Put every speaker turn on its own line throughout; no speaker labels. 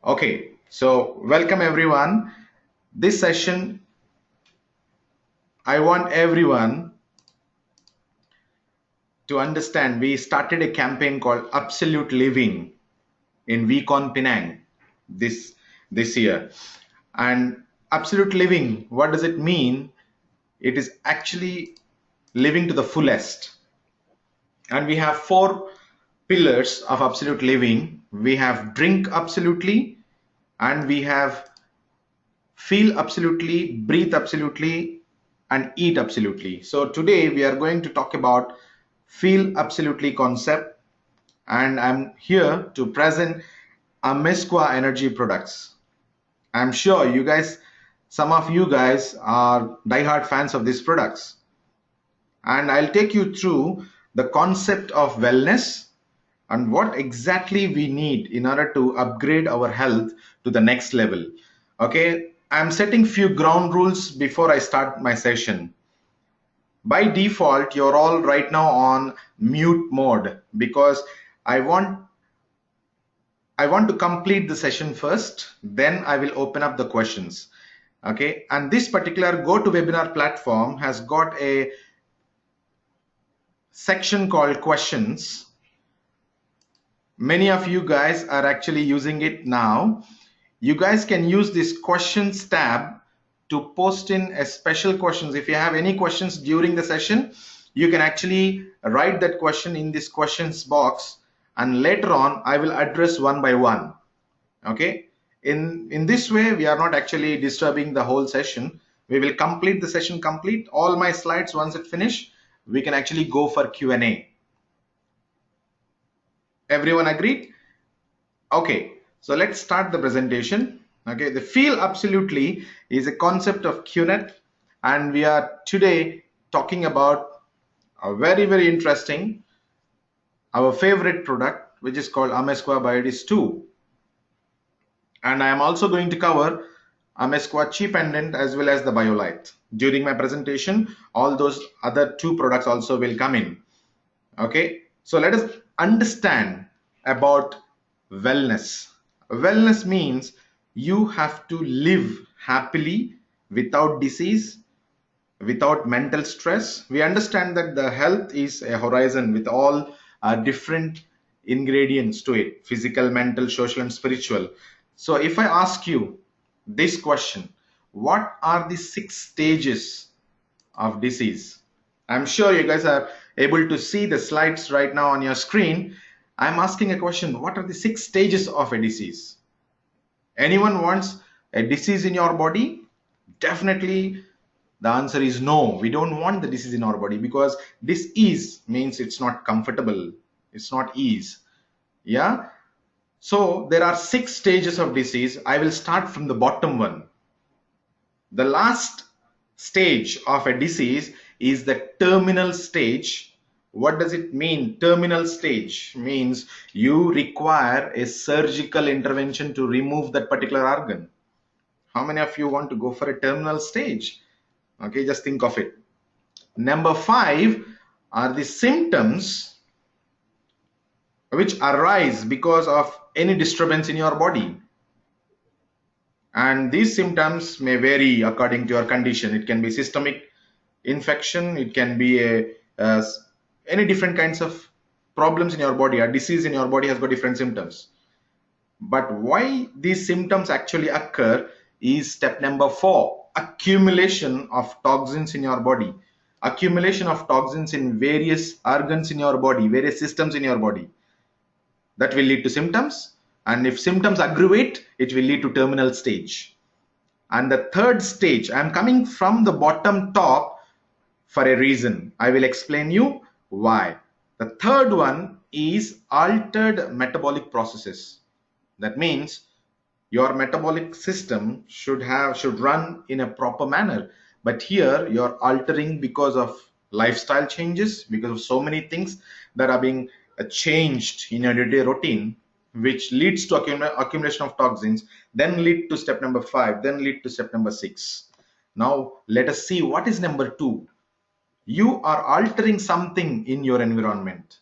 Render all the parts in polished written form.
Okay, so welcome everyone. This session, I want everyone to understand we started a campaign called Absolute Living in Week on Penang this year. And Absolute Living, what does it mean? It is actually living to the fullest. And we have four pillars of Absolute Living. We have drink absolutely, and we have feel absolutely, breathe absolutely, and eat absolutely. So today we are going to talk about feel absolutely concept, and I'm here to present Amezcua Energy products. I'm sure you guys, some of you guys are diehard fans of these products, and I'll take you through the concept of wellness and what exactly we need in order to upgrade our health to the next level. Okay, I'm setting few ground rules before I start my session. By default, you're all right now on mute mode because I want to complete the session first, then I will open up the questions. Okay, and this particular GoToWebinar platform has got a section called questions. Many of you guys are actually using it now. You guys can use this questions tab to post in a special questions. If you have any questions during the session, you can actually write that question in this questions box, and later on I will address one by one. Okay, in this way we are not actually disturbing the whole session. We will complete the session, complete all my slides. Once it finish, we can actually go for Q&A. Everyone agreed? Okay, so let's start the presentation. Okay, the feel absolutely is a concept of QNet, and we are today talking about a very interesting, our favorite product, which is called Amezcua Biodisc 2. And I am also going to cover Amezcua Pendant as well as the BioLite. During my presentation, all those other two products also will come in. Okay, so let us understand about wellness. Wellness means you have to live happily without disease, without mental stress. We understand that the health is a horizon with all different ingredients to it: physical, mental, social, and spiritual. So if I ask you this question, what are the 6 stages of disease? I'm sure you guys are able to see the slides right now on your screen. I'm asking a question: what are the 6 stages of a disease? Anyone wants a disease in your body? Definitely the answer is no. We don't want the disease in our body, because disease means it's not comfortable, it's not ease. Yeah, so there are 6 stages of disease. I will start from the bottom one. The last stage of a disease is the terminal stage. What does it mean? Terminal stage means you require a surgical intervention to remove that particular organ. How many of you want to go for a terminal stage? Okay, just think of it. Number 5 are the symptoms which arise because of any disturbance in your body. And these symptoms may vary according to your condition. It can be systemic infection, it can be any different kinds of problems in your body. A disease in your body has got different symptoms. But why these symptoms actually occur is step number 4: accumulation of toxins in your body. Accumulation of toxins in various organs in your body, various systems in your body. That will lead to symptoms, and if symptoms aggravate, it will lead to terminal stage. And the third stage, I'm coming from the bottom top for a reason. I will explain you why. The third one is altered metabolic processes. That means your metabolic system should run in a proper manner, but here you're altering because of lifestyle changes, because of so many things that are being changed in your day-to-day routine, which leads to accumulation of toxins, then lead to step number 5, then lead to step number 6. Now let us see what is number 2. You are altering something in your environment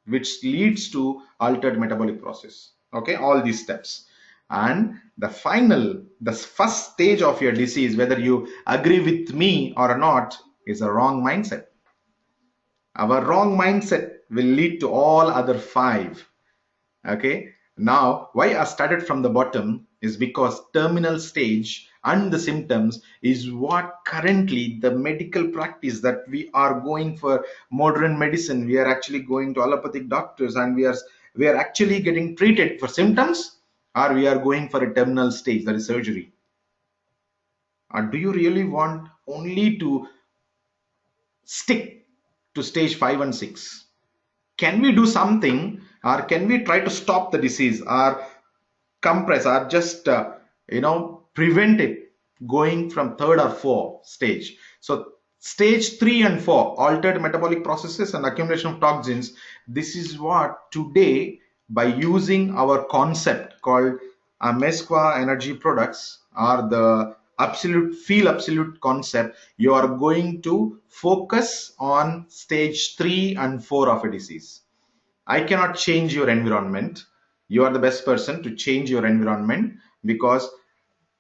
which leads to altered metabolic process. Okay, all these steps. And the first stage of your disease, whether you agree with me or not, is a wrong mindset. Our wrong mindset will lead to all other five. Okay. Now, why I started from the bottom is because terminal stage and the symptoms is what currently the medical practice that we are going for modern medicine. We are actually going to allopathic doctors and we are actually getting treated for symptoms, or we are going for a terminal stage, that is surgery. Or do you really want only to stick to stage 5 and 6? Can we do something, or can we try to stop the disease, or compress, or just prevent it going from third or fourth stage? So stage 3 and 4, altered metabolic processes and accumulation of toxins, this is what today, by using our concept called Amezcua energy products, or the feel absolute concept, you are going to focus on stage 3 and 4 of a disease. I cannot change your environment. You are the best person to change your environment, because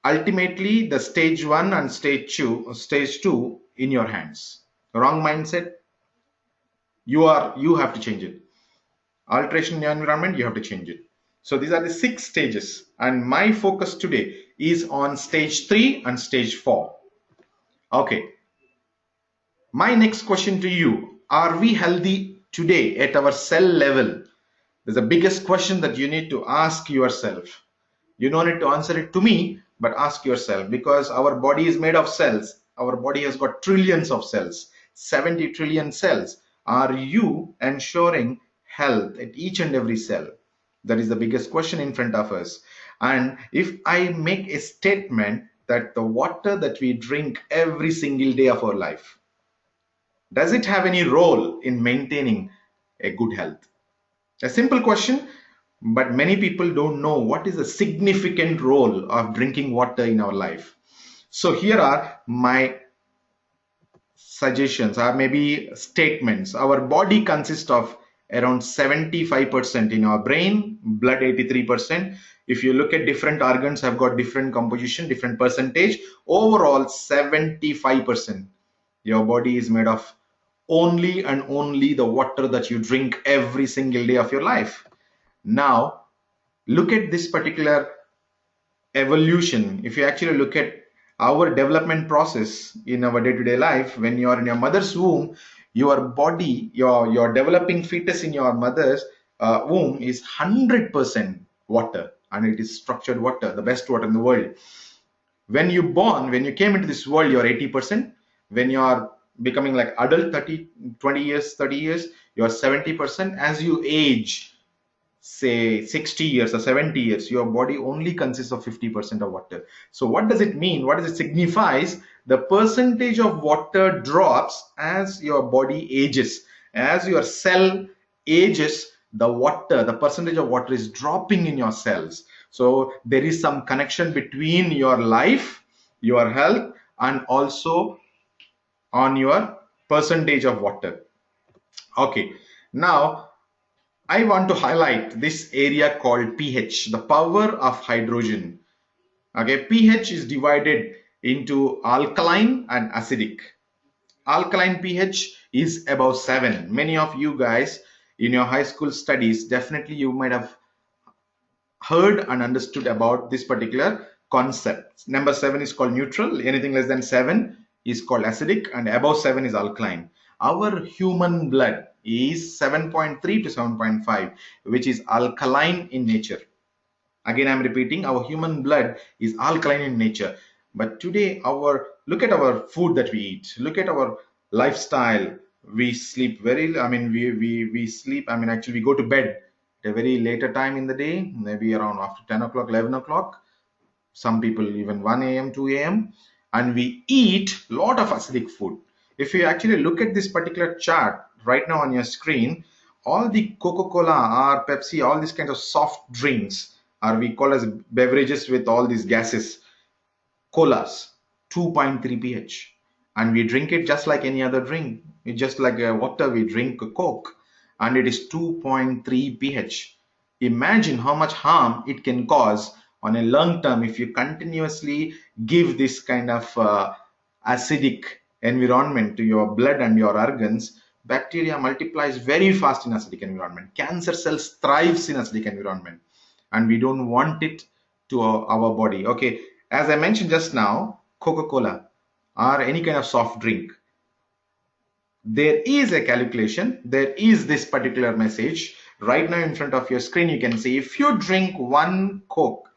ultimately the stage 1 and stage 2 in your hands. Wrong mindset, you have to change it. Alteration in your environment, you have to change it. So these are the 6 stages, and my focus today is on stage 3 and stage 4. Okay. My next question to you: are we healthy today at our cell level? There's the biggest question that you need to ask yourself. You don't need to answer it to me, but ask yourself, because our body is made of cells. Our body has got trillions of cells, 70 trillion cells. Are you ensuring health at each and every cell? That is the biggest question in front of us. And if I make a statement that the water that we drink every single day of our life, does it have any role in maintaining a good health? A simple question, but many people don't know what is the significant role of drinking water in our life. So here are my suggestions, or maybe statements. Our body consists of around 75% in our brain, blood 83%. If you look at different organs, have got different composition, different percentage. Overall 75%. Your body is made of only and only the water that you drink every single day of your life. Now, look at this particular evolution. If you actually look at our development process in our day-to-day life, when you are in your mother's womb, your body, your developing fetus in your mother's womb is 100% water, and it is structured water, the best water in the world. When you came into this world, you're 80%. When you are becoming like adult, 20 years, 30 years, you're 70%. As you age, say 60 years or 70 years, your body only consists of 50% of water. So what does it mean? What does it signifies? The percentage of water drops as your body ages. As your cell ages, the percentage of water is dropping in your cells. So there is some connection between your life, your health, and also on your percentage of water. Okay, now I want to highlight this area called pH, the power of hydrogen. Okay, pH is divided into alkaline and acidic. Alkaline pH is above 7. Many of you guys in your high school studies, definitely you might have heard and understood about this particular concept. Number 7 is called neutral. Anything less than 7 is called acidic, and above 7 is alkaline. Our human blood is 7.3 to 7.5, which is alkaline in nature. Again, I'm repeating, our human blood is alkaline in nature. But today, look at our food that we eat. Look at our lifestyle. We sleep we sleep, actually we go to bed at a very later time in the day, maybe around after 10 o'clock, 11 o'clock. Some people even 1 a.m., 2 a.m. And we eat a lot of acidic food. If you actually look at this particular chart right now on your screen, all the Coca-Cola or Pepsi, all these kinds of soft drinks, or we call as beverages with all these gases, colas, 2.3 pH. And we drink it just like any other drink. It's just like water, we drink Coke, and it is 2.3 pH. Imagine how much harm it can cause on a long term, if you continuously give this kind of acidic environment to your blood and your organs, bacteria multiplies very fast in acidic environment. Cancer cells thrives in acidic environment, and we don't want it to our body. Okay, as I mentioned just now, Coca-Cola or any kind of soft drink, there is a calculation, there is this particular message right now in front of your screen. You can see if you drink one Coke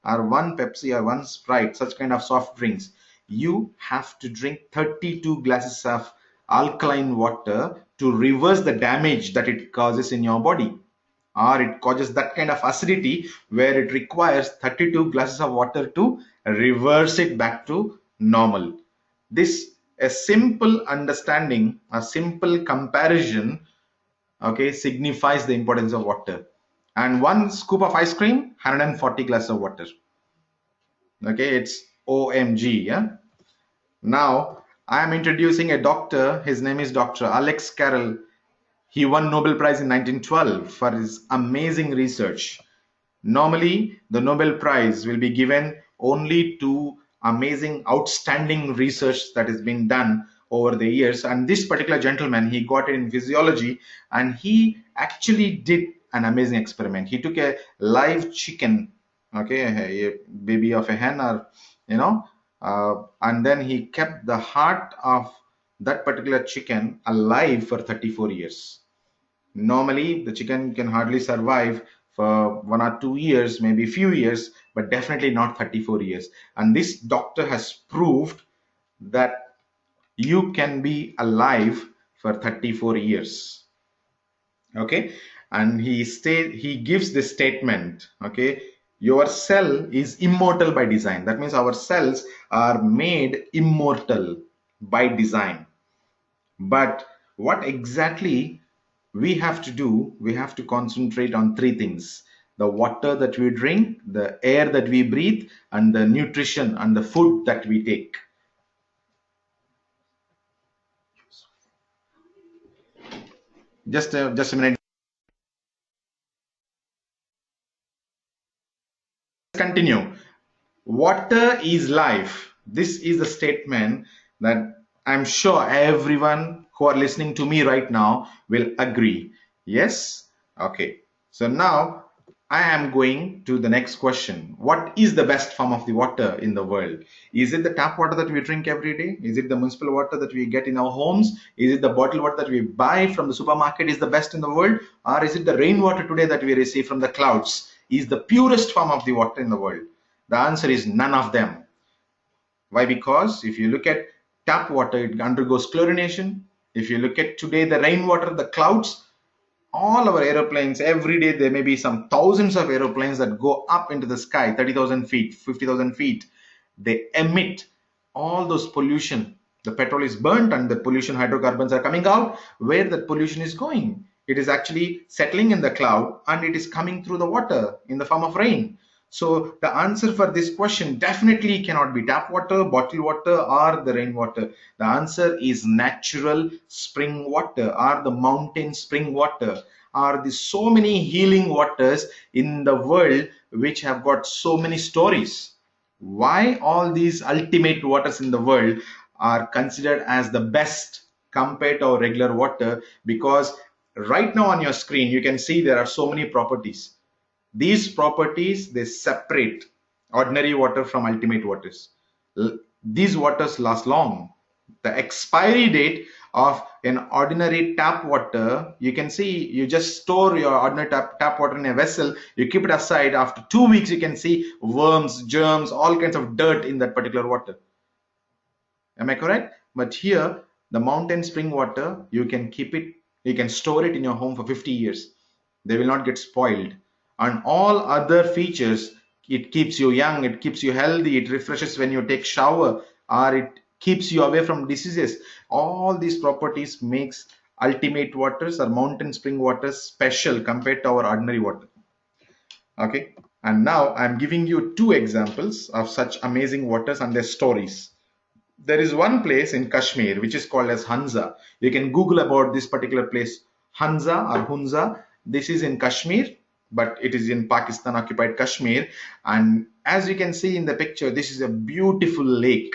or one Pepsi or one Sprite, such kind of soft drinks, you have to drink 32 glasses of alkaline water to reverse the damage that it causes in your body, or it causes that kind of acidity where it requires 32 glasses of water to reverse it back to normal. This a simple understanding, a simple comparison, okay, signifies the importance of water. And one scoop of ice cream, 140 glasses of water. Okay, it's OMG. Yeah. Now I am introducing a doctor. His name is Dr. Alex Carroll. He won Nobel Prize in 1912 for his amazing research. Normally, the Nobel Prize will be given only to amazing, outstanding research that has been done over the years. And this particular gentleman, he got it in physiology, and he actually did an amazing experiment. He took a live chicken, okay, a baby of a hen, or and then he kept the heart of that particular chicken alive for 34 years. Normally, the chicken can hardly survive for 1 or 2 years, maybe a few years, but definitely not 34 years. And this doctor has proved that you can be alive for 34 years. Okay, and he gives this statement. Okay, your cell is immortal by design. That means our cells are made immortal by design. But what exactly we have to do, we have to concentrate on three things: the water that we drink, the air that we breathe, and the nutrition and the food that we take. Just a minute. Continue. Water is life. This is the statement that I'm sure everyone who are listening to me right now will agree. Yes? Okay. So now I am going to the next question. What is the best form of the water in the world? Is it the tap water that we drink every day? Is it the municipal water that we get in our homes? Is it the bottled water that we buy from the supermarket is the best in the world? Or is it the rainwater today that we receive from the clouds is the purest form of the water in the world? The answer is none of them. Why? Because if you look at tap water, it undergoes chlorination. If you look at today the rainwater, the clouds, all our aeroplanes, every day there may be some thousands of aeroplanes that go up into the sky, 30,000 feet, 50,000 feet. They emit all those pollution. The petrol is burnt and the pollution hydrocarbons are coming out. Where that pollution is going? It is actually settling in the cloud and it is coming through the water in the form of rain. So the answer for this question definitely cannot be tap water, bottled water, or the rainwater. The answer is natural spring water or the mountain spring water, or the so many healing waters in the world which have got so many stories. Why all these ultimate waters in the world are considered as the best compared to our regular water? Because right now on your screen you can see there are so many properties. These properties, they separate ordinary water from ultimate waters. These waters last long. The expiry date of an ordinary tap water, you can see, you just store your ordinary tap water in a vessel, you keep it aside. After 2 weeks you can see worms, germs, all kinds of dirt in that particular water. Am I correct? But here the mountain spring water, you can keep it, you can store it in your home for 50 years. They will not get spoiled. And all other features, it keeps you young, it keeps you healthy, it refreshes when you take shower, or it keeps you away from diseases. All these properties makes ultimate waters or mountain spring waters special compared to our ordinary water. Okay, and now I'm giving you two examples of such amazing waters and their stories. There is one place in Kashmir which is called as Hunza. You can Google about this particular place, Hunza or Hunza. This is in Kashmir. but it is in Pakistan occupied Kashmir. And as you can see in the picture, this is a beautiful lake,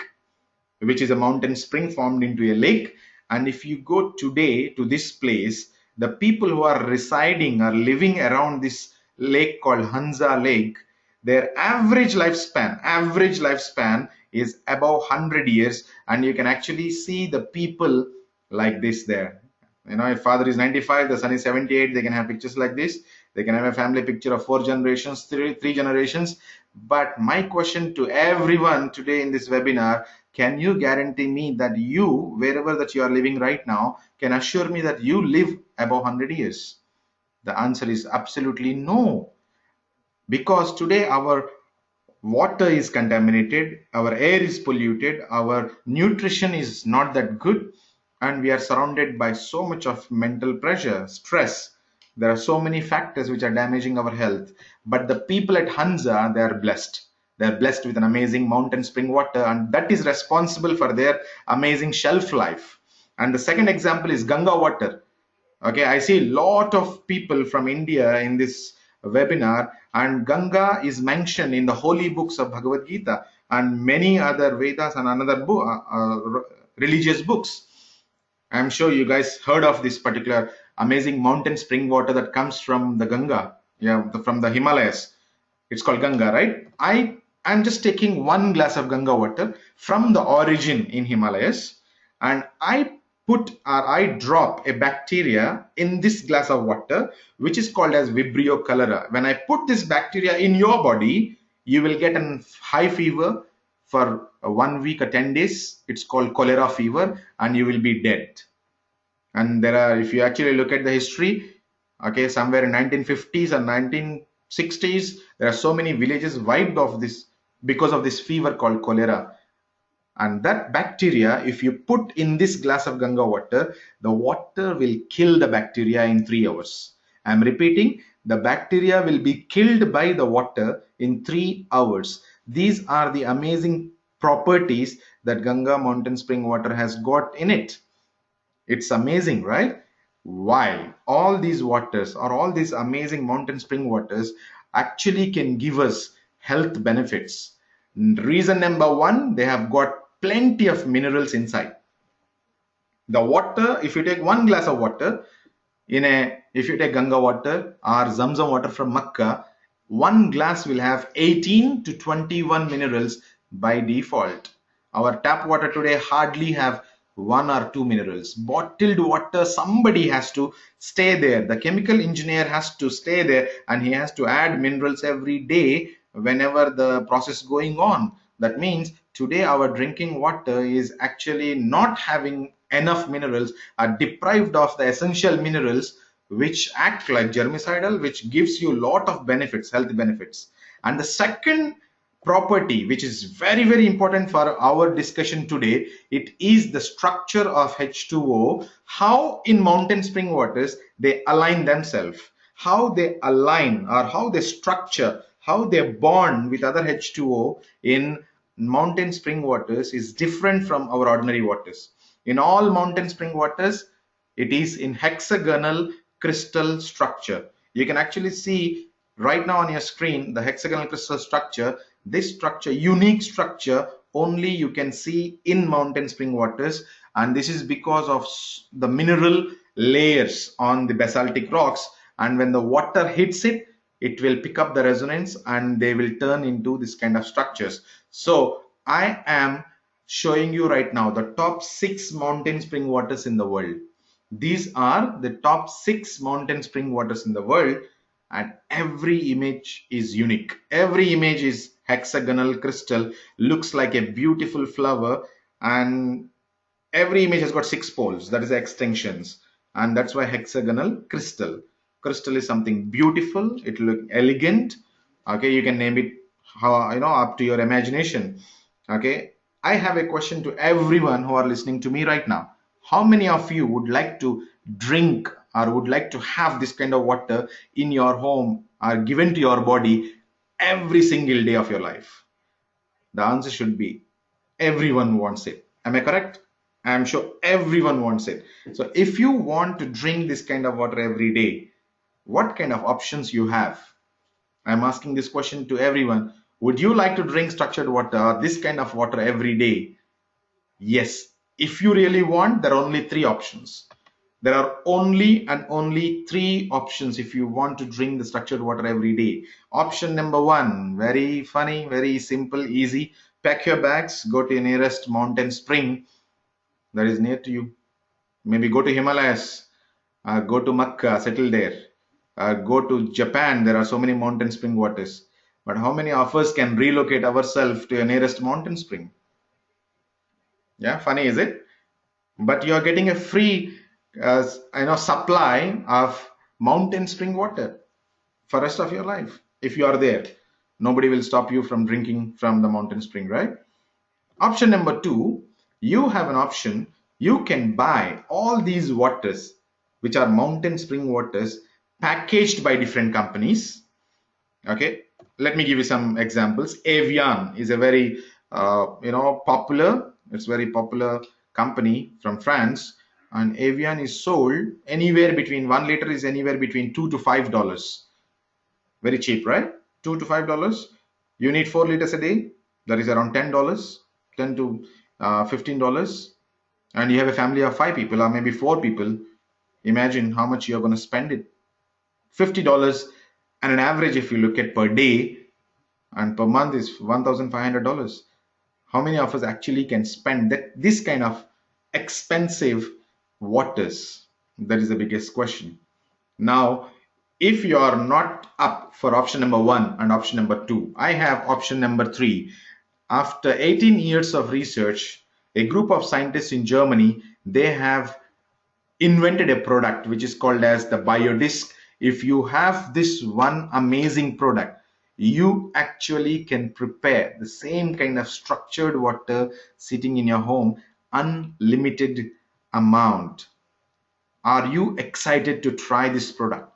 which is a mountain spring formed into a lake. And if you go today to this place, the people who are residing or living around this lake called Hansa Lake, their average lifespan is above 100 years. And you can actually see the people like this there. You know, if father is 95, the son is 78, they can have pictures like this. They can have a family picture of 4 generations, three generations. But my question to everyone today in this webinar, can you guarantee me that you, wherever that you are living right now, can assure me that you live above 100 years? The answer is absolutely no. Because today our water is contaminated, our air is polluted, our nutrition is not that good, and we are surrounded by so much of mental pressure, stress. There are so many factors which are damaging our health. But the people at Hansa, they are blessed. They are blessed with an amazing mountain spring water, and that is responsible for their amazing shelf life. And the second example is Ganga water. Okay, I see a lot of people from India in this webinar, and Ganga is mentioned in the holy books of Bhagavad Gita and many other Vedas and another book, religious books. I'm sure you guys heard of this particular amazing mountain spring water that comes from the Ganga, yeah, from the Himalayas. It's called Ganga, right? I'm just taking one glass of Ganga water from the origin in Himalayas, and I drop a bacteria in this glass of water, which is called as Vibrio cholera. When I put this bacteria in your body, you will get a high fever for 1 week or 10 days. It's called cholera fever, and you will be dead. And there are, if you actually look at the history, okay, somewhere in 1950s and 1960s, there are so many villages wiped off this because of this fever called cholera. And that bacteria, if you put in this glass of Ganga water, the water will kill the bacteria in 3 hours. I'm repeating, the bacteria will be killed by the water in 3 hours. These are the amazing properties that Ganga mountain spring water has got in it. It's amazing, right? Why? All these waters or all these amazing mountain spring waters actually can give us health benefits. Reason number one, they have got plenty of minerals inside. The water, if you take one glass of water, if you take Ganga water or Zamzam water from Makkah, one glass will have 18 to 21 minerals by default. Our tap water today hardly have 1 or 2 minerals. Bottled water, somebody has to stay there. The chemical engineer has to stay there, and he has to add minerals every day whenever the process is going on. That means today our drinking water is actually not having enough minerals, are deprived of the essential minerals which act like germicidal, which gives you a lot of benefits, health benefits. And the second property, which is very, very important for our discussion today, it is the structure of H2O, how in mountain spring waters they align themselves, how they align or how they structure, how they bond with other H2O in mountain spring waters is different from our ordinary waters. In all mountain spring waters, it is in hexagonal crystal structure. You can actually see right now on your screen the hexagonal crystal structure. This structure, unique structure, only you can see in mountain spring waters, and this is because of the mineral layers on the basaltic rocks, and when the water hits it, it will pick up the resonance and they will turn into this kind of structures. So I am showing you right now the top 6 mountain spring waters in the world. These are the top 6 mountain spring waters in the world, and every image is unique. Every image is hexagonal crystal, looks like a beautiful flower, and every image has got 6 poles, that is extensions, and that's why hexagonal crystal. Crystal is something beautiful, it look elegant. Okay, you can name it how, up to your imagination. Okay, I have a question to everyone who are listening to me right now. How many of you would like to drink or would like to have this kind of water in your home or given to your body every single day of your life? The answer should be everyone wants it. Am I correct? I'm sure everyone wants it. So if you want to drink this kind of water every day, what kind of options you have. I'm asking this question to everyone. Would you like to drink structured water, this kind of water every day? Yes. If you really want, there are only three options. There are only and only three options if you want to drink the structured water every day. Option number one, very funny, very simple, easy. Pack your bags, go to your nearest mountain spring that is near to you. Maybe go to Himalayas, go to Makkah, settle there. Go to Japan, there are so many mountain spring waters. But how many of us can relocate ourselves to your nearest mountain spring? Yeah, funny, is it? But you are getting a free supply of mountain spring water for rest of your life. If you are there, nobody will stop you from drinking from the mountain spring, right? Option number two, you have an option. You can buy all these waters, which are mountain spring waters, packaged by different companies. Okay, let me give you some examples. Evian is a very popular. It's very popular company from France, and Evian is sold anywhere between 1 liter is anywhere between $2 to $5. Very cheap, right? $2 to $5. You need 4 liters a day. That is around $10, $10 to $15, and you have a family of 5 people or maybe 4 people. Imagine how much you're going to spend it. $50, and an average, if you look at per day and per month, is $1,500. How many of us actually can spend this kind of expensive waters? That is the biggest question. Now, if you are not up for option number one and option number two, I have option number three. After 18 years of research, a group of scientists in Germany, they have invented a product which is called as the BioDisc. If you have this one amazing product, you actually can prepare the same kind of structured water sitting in your home, unlimited amount. Are you excited to try this product?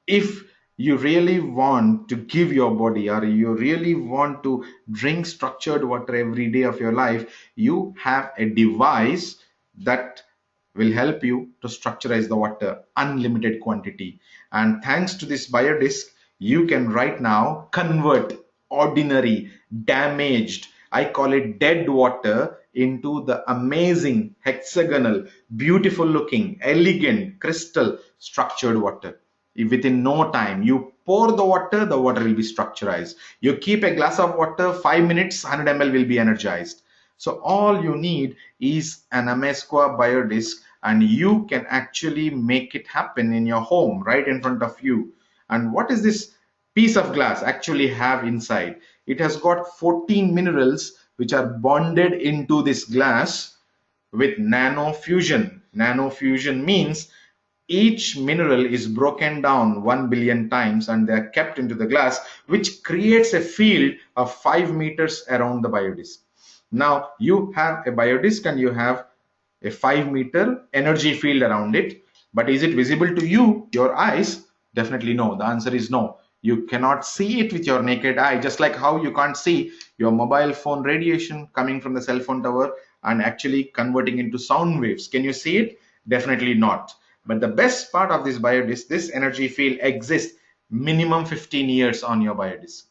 If you really want to give your body, or you really want to drink structured water every day of your life, you have a device that will help you to structurize the water, unlimited quantity. And thanks to this biodisc, you can right now convert ordinary, damaged, I call it dead water, into the amazing, hexagonal, beautiful looking, elegant, crystal structured water. Within no time, you pour the water will be structurized. You keep a glass of water, 5 minutes, 100 ml will be energized. So all you need is an Amezcua Biodisc, and you can actually make it happen in your home right in front of you. And what is this piece of glass actually have inside? It has got 14 minerals which are bonded into this glass with nanofusion. Nanofusion means each mineral is broken down 1 billion times and they are kept into the glass, which creates a field of 5 meters around the biodisc. Now you have a biodisc and you have a 5 meter energy field around it, but is it visible to you, your eyes? Definitely no. The answer is no. You cannot see it with your naked eye, just like how you can't see your mobile phone radiation coming from the cell phone tower and actually converting into sound waves. Can you see it? Definitely not. But the best part of this biodisc, this energy field exists minimum 15 years on your biodisc.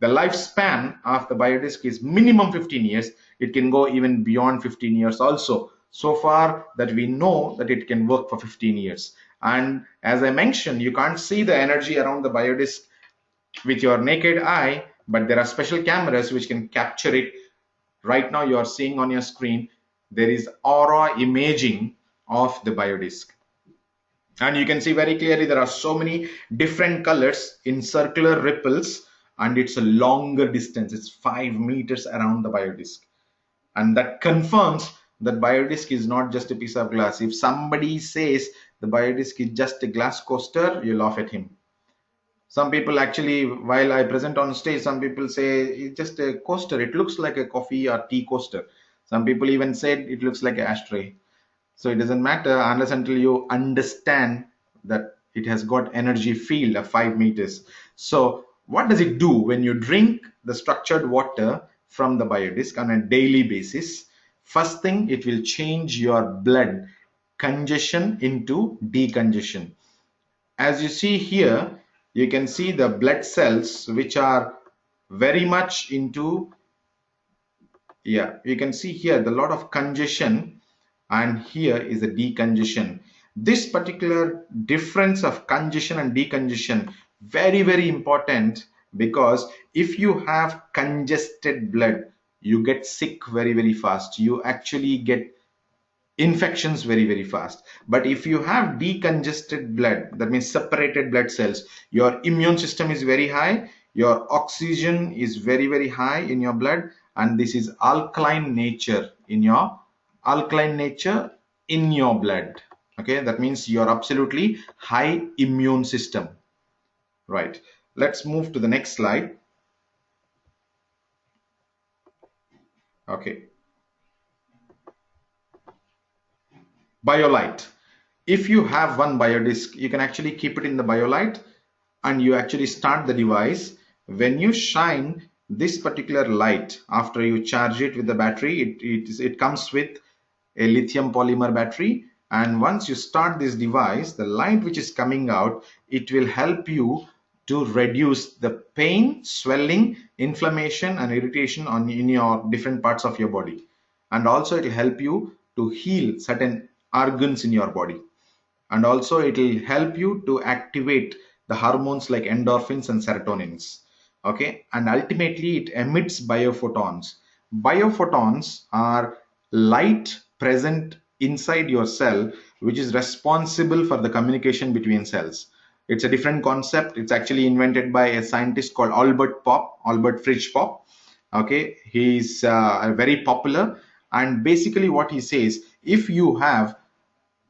The lifespan of the biodisc is minimum 15 years. It can go even beyond 15 years also. So far that we know that it can work for 15 years. And as I mentioned, you can't see the energy around the biodisc with your naked eye, but there are special cameras which can capture it. Right now you are seeing on your screen, there is aura imaging of the biodisc. And you can see very clearly there are so many different colors in circular ripples, and it's a longer distance. It's 5 meters around the biodisc. And that confirms that biodisc is not just a piece of glass. If somebody says the biodisc is just a glass coaster, you laugh at him. Some people actually, while I present on stage, some people say it's just a coaster. It looks like a coffee or tea coaster. Some people even said it looks like an ashtray. So it doesn't matter unless until you understand that it has got energy field of 5 meters. So what does it do when you drink the structured water from the biodisc on a daily basis? First thing, it will change your blood congestion into decongestion. as you see here, you can see the blood cells which are very much into, yeah, you can see here the lot of congestion, and here is the decongestion. This particular difference of congestion and decongestion, very, very important, because if you have congested blood, you get sick very, very fast. You actually get infections very, very fast. But if you have decongested blood, that means separated blood cells, your immune system is very high, your oxygen is very, very high in your blood, and this is alkaline nature in your blood. Okay, that means you're absolutely high immune system. Right, let's move to the next slide. Okay, BioLite. If you have one biodisc, you can actually keep it in the BioLite, and you actually start the device. When you shine this particular light, after you charge it with the battery, it comes with a lithium polymer battery, and once you start this device, the light which is coming out, it will help you to reduce the pain, swelling, inflammation and irritation in your different parts of your body, and also it will help you to heal certain organs in your body, and also it will help you to activate the hormones like endorphins and serotonins. Okay, and ultimately it emits biophotons. Biophotons are light present inside your cell, which is responsible for the communication between cells. It's a different concept. It's actually invented by a scientist called Albert Fridge Pop. Okay, he's very popular, and basically what he says, if you have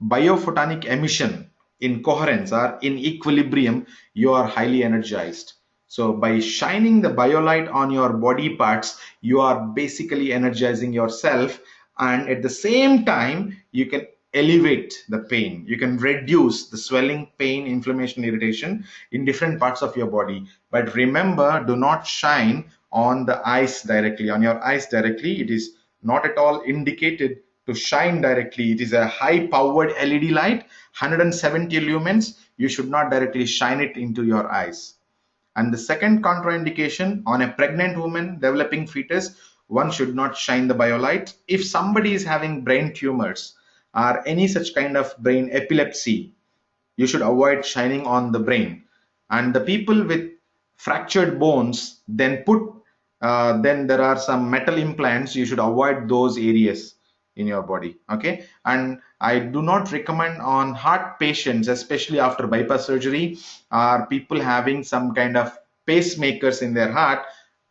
biophotonic emission in coherence or in equilibrium, you are highly energized. So by shining the BioLite on your body parts, you are basically energizing yourself, and at the same time you can elevate the pain, you can reduce the swelling, pain, inflammation, irritation in different parts of your body. But remember, do not shine on the eyes directly, on your eyes directly. It is not at all indicated to shine directly. It is a high powered LED light, 170 lumens. You should not directly shine it into your eyes. And the second contraindication, on a pregnant woman, developing fetus, one should not shine the BioLite. If somebody is having brain tumors or any such kind of brain epilepsy, you should avoid shining on the brain. And the people with fractured bones, then there are some metal implants. You should avoid those areas in your body. Okay, and I do not recommend on heart patients, especially after bypass surgery, or people having some kind of pacemakers in their heart.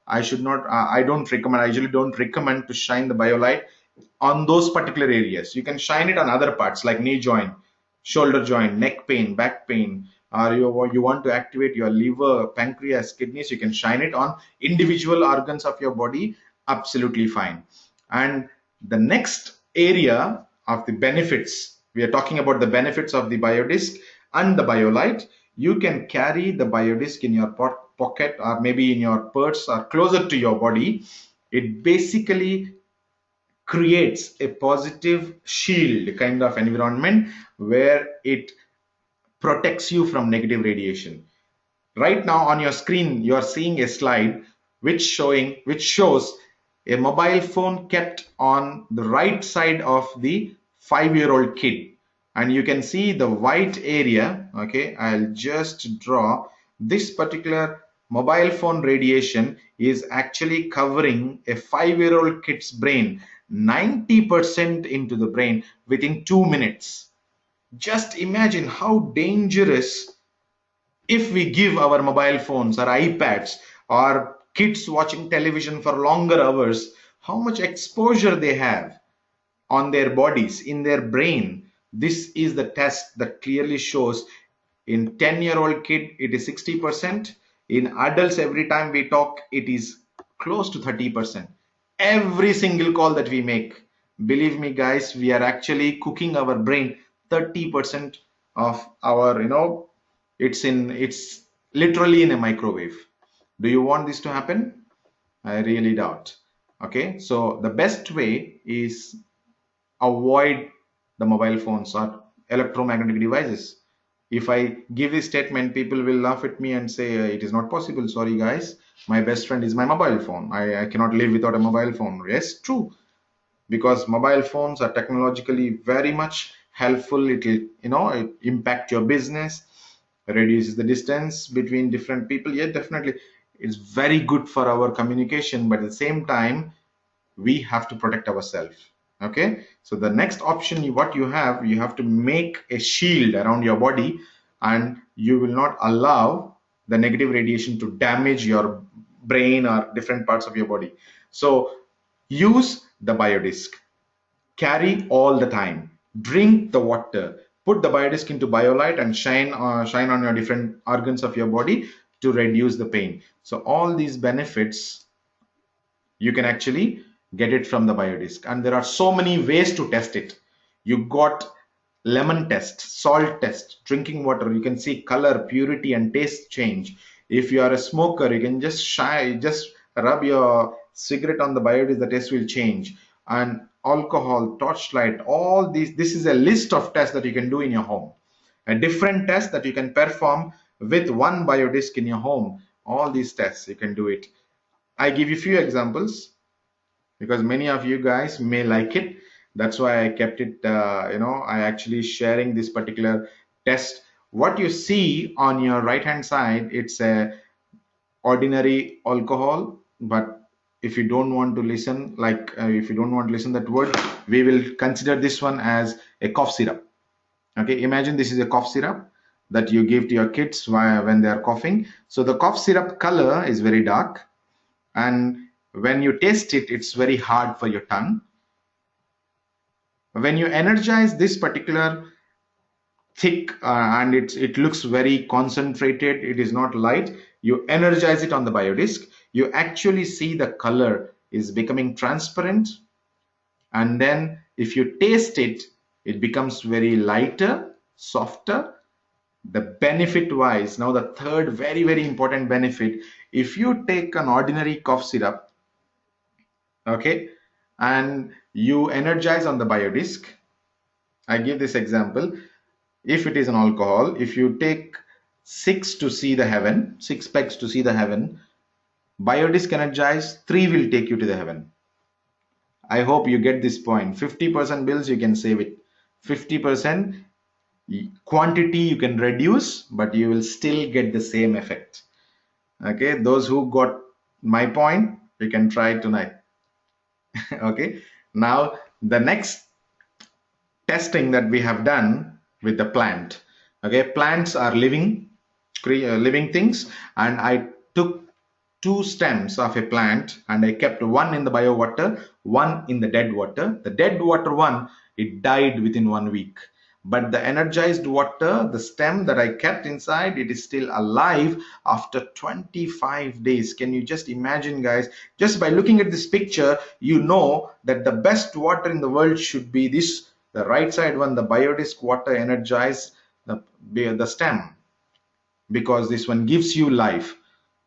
I usually don't recommend to shine the BioLite on those particular areas. You can shine it on other parts like knee joint, shoulder joint, neck pain, back pain, or you want to activate your liver, pancreas, kidneys, you can shine it on individual organs of your body, absolutely fine. And the next area of the benefits, we are talking about the benefits of the BioDisc and the BioLite. You can carry the BioDisc in your pocket or maybe in your purse or closer to your body. It basically creates a positive shield kind of environment where it protects you from negative radiation. Right now on your screen, you are seeing a slide which shows a mobile phone kept on the right side of the 5-year-old kid, and you can see the white area. Okay, I'll just draw this particular mobile phone radiation is actually covering a 5-year-old kid's brain, 90% into the brain within 2 minutes. Just imagine how dangerous if we give our mobile phones or iPads or kids watching television for longer hours, how much exposure they have on their bodies, in their brain. This is the test that clearly shows in 10-year-old kid, it is 60%. In adults, every time we talk, it is close to 30%. Every single call that we make, believe me guys, we are actually cooking our brain 30% of our, it's literally in a microwave. Do you want this to happen? I really doubt. Okay, so the best way is avoid the mobile phones or electromagnetic devices. If I give this statement, people will laugh at me and say, it is not possible. Sorry, guys. My best friend is my mobile phone. I cannot live without a mobile phone. Yes, true. Because mobile phones are technologically very much helpful. It will, it impact your business, reduces the distance between different people. Yeah, definitely. It's very good for our communication, but at the same time, we have to protect ourselves. Okay, so the next option, what you have to make a shield around your body, and you will not allow the negative radiation to damage your brain or different parts of your body. So use the biodisc, carry all the time, drink the water, put the biodisc into BioLite and shine on your different organs of your body to reduce the pain. So all these benefits, you can actually get it from the biodisc, and there are so many ways to test it. You got lemon test, salt test, drinking water, you can see color, purity and taste change. If you are a smoker, you can just rub your cigarette on the biodisc, the taste will change. And alcohol, torchlight, all these, this is a list of tests that you can do in your home, a different test that you can perform with one biodisc in your home. All these tests you can do it. I give you few examples because many of you guys may like it. That's why I kept it, I actually sharing this particular test. What you see on your right hand side, it's a ordinary alcohol, but if you don't want to listen, if you don't want to listen that word, we will consider this one as a cough syrup. Okay, imagine this is a cough syrup that you give to your kids when they are coughing. So the cough syrup color is very dark, and when you taste it, it's very hard for your tongue. When you energize this particular thick and it looks very concentrated, it is not light, you energize it on the biodisc, you actually see the color is becoming transparent, and then if you taste it, it becomes very lighter, softer. The benefit wise, now the third very important benefit, if you take an ordinary cough syrup, okay, and you energize on the biodisc, I give this example. If it is an alcohol, if you take 6 to see the heaven, 6 pegs to see the heaven, biodisc energize, 3 will take you to the heaven. I hope you get this point. 50% bills you can save it, 50% quantity you can reduce, but you will still get the same effect. Okay, those who got my point, you can try tonight. Okay, now the next testing that we have done with the plant. Okay, plants are living things, and I took 2 stems of a plant and I kept one in the bio water, one in the dead water. The dead water one, it died within 1 week, but the energized water, the stem that I kept inside, it is still alive after 25 days. Can you just imagine, guys? Just by looking at this picture, you know that the best water in the world should be this, the right side one, the biodisc water energized the stem, because this one gives you life.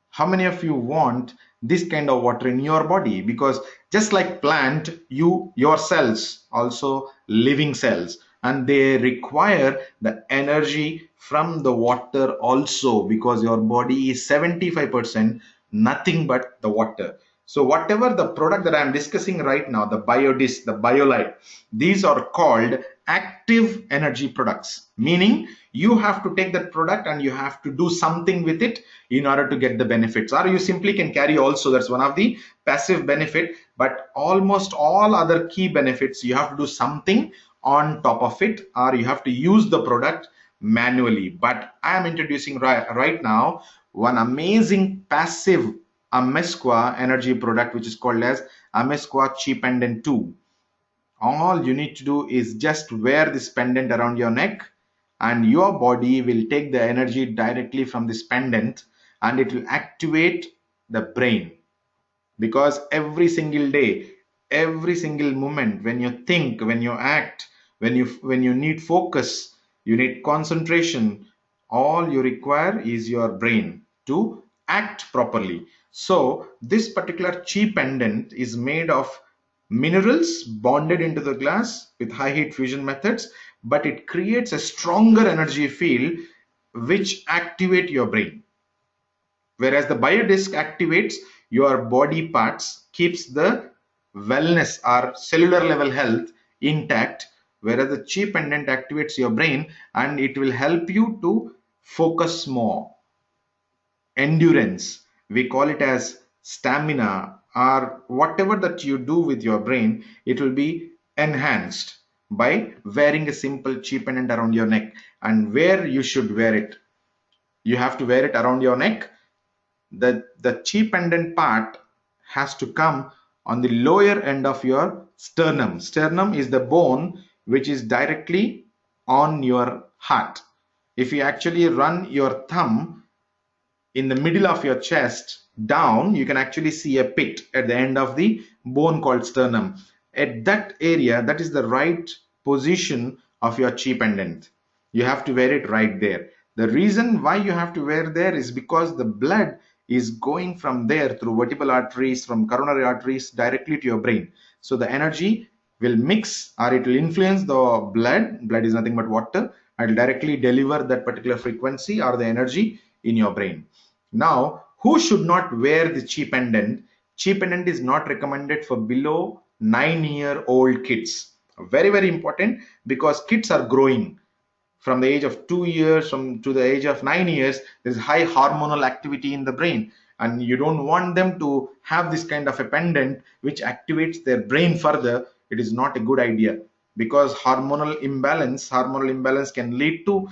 How many of you want this kind of water in your body? Because just like plant, your cells also living cells, and they require the energy from the water also, because your body is 75% nothing but the water. So whatever the product that I'm discussing right now, the biodisc, the BioLite, these are called active energy products, meaning you have to take that product and you have to do something with it in order to get the benefits, or you simply can carry also. That's one of the passive benefit, but almost all other key benefits, you have to do something on top of it, or you have to use the product manually. But I am introducing right now one amazing passive Amezcua energy product, which is called as Amezcua Pendant 2. All you need to do is just wear this pendant around your neck, and your body will take the energy directly from this pendant, and it will activate the brain. Because every single day, every single moment, when you think, when you act, when you need focus, you need concentration, all you require is your brain to act properly. So this particular chi pendant is made of minerals bonded into the glass with high heat fusion methods, but it creates a stronger energy field which activate your brain. Whereas the biodisc activates your body parts, keeps the wellness or cellular level health intact, whereas the chi pendant activates your brain and it will help you to focus more, endurance, we call it as stamina, or whatever that you do with your brain, it will be enhanced by wearing a simple chi pendant around your neck. And where you should wear it, you have to wear it around your neck. The chi pendant part has to come on the lower end of your sternum. Sternum is the bone which is directly on your heart. If you actually run your thumb in the middle of your chest down, you can actually see a pit at the end of the bone called sternum. At that area, that is the right position of your chi pendant. You have to wear it right there. The reason why you have to wear there is because the blood is going from there through vertebral arteries, from coronary arteries directly to your brain. So the energy will mix, or it will influence the blood. Blood is nothing but water, and will directly deliver that particular frequency or the energy in your brain. Now, who should not wear the chi pendant? Chi pendant is not recommended for below 9-year-old kids. Very, very important, because kids are growing from the age of 2 years to the age of 9 years. There's high hormonal activity in the brain, and you don't want them to have this kind of a pendant which activates their brain further. It is not a good idea, because hormonal imbalance can lead to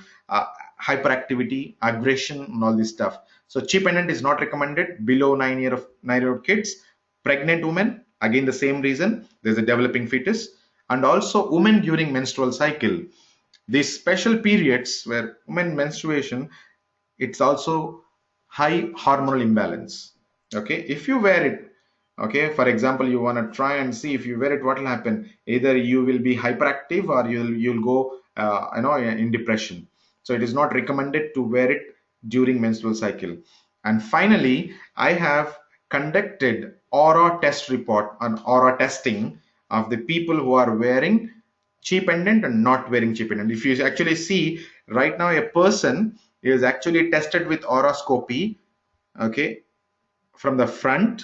hyperactivity, aggression, and all this stuff. So chi pendant is not recommended below 9-year-old kids. Pregnant women, again the same reason, there's a developing fetus. And also women during menstrual cycle, these special periods where women menstruation, it's also high hormonal imbalance. Okay, if you wear it, okay, for example, you want to try and see, if you wear it, what will happen? Either you will be hyperactive, or you'll go in depression. So it is not recommended to wear it during menstrual cycle. And finally, I have conducted aura test report on aura testing of the people who are wearing chi pendant and not wearing chi pendant. If you actually see right now, a person is actually tested with horoscopy, okay, from the front,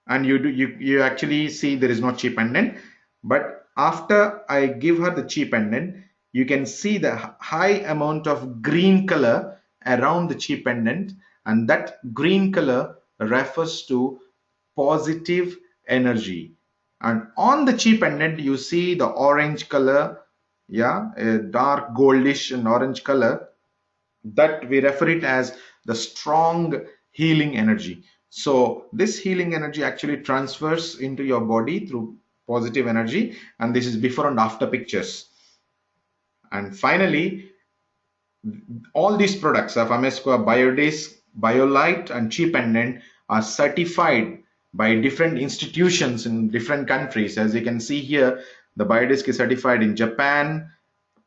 and you actually see there is no chi pendant. But after I give her the chi pendant, you can see the high amount of green color around the chi pendant, and that green color refers to positive energy. And on the chi pendant, you see the orange color, yeah, a dark goldish and orange color, that we refer it as the strong healing energy. So this healing energy actually transfers into your body through positive energy, and this is before and after pictures. And finally, all these products of Amezcua Biodisc, BioLite, and Chi Pendant are certified by different institutions in different countries. As you can see here, the Biodisc is certified in Japan,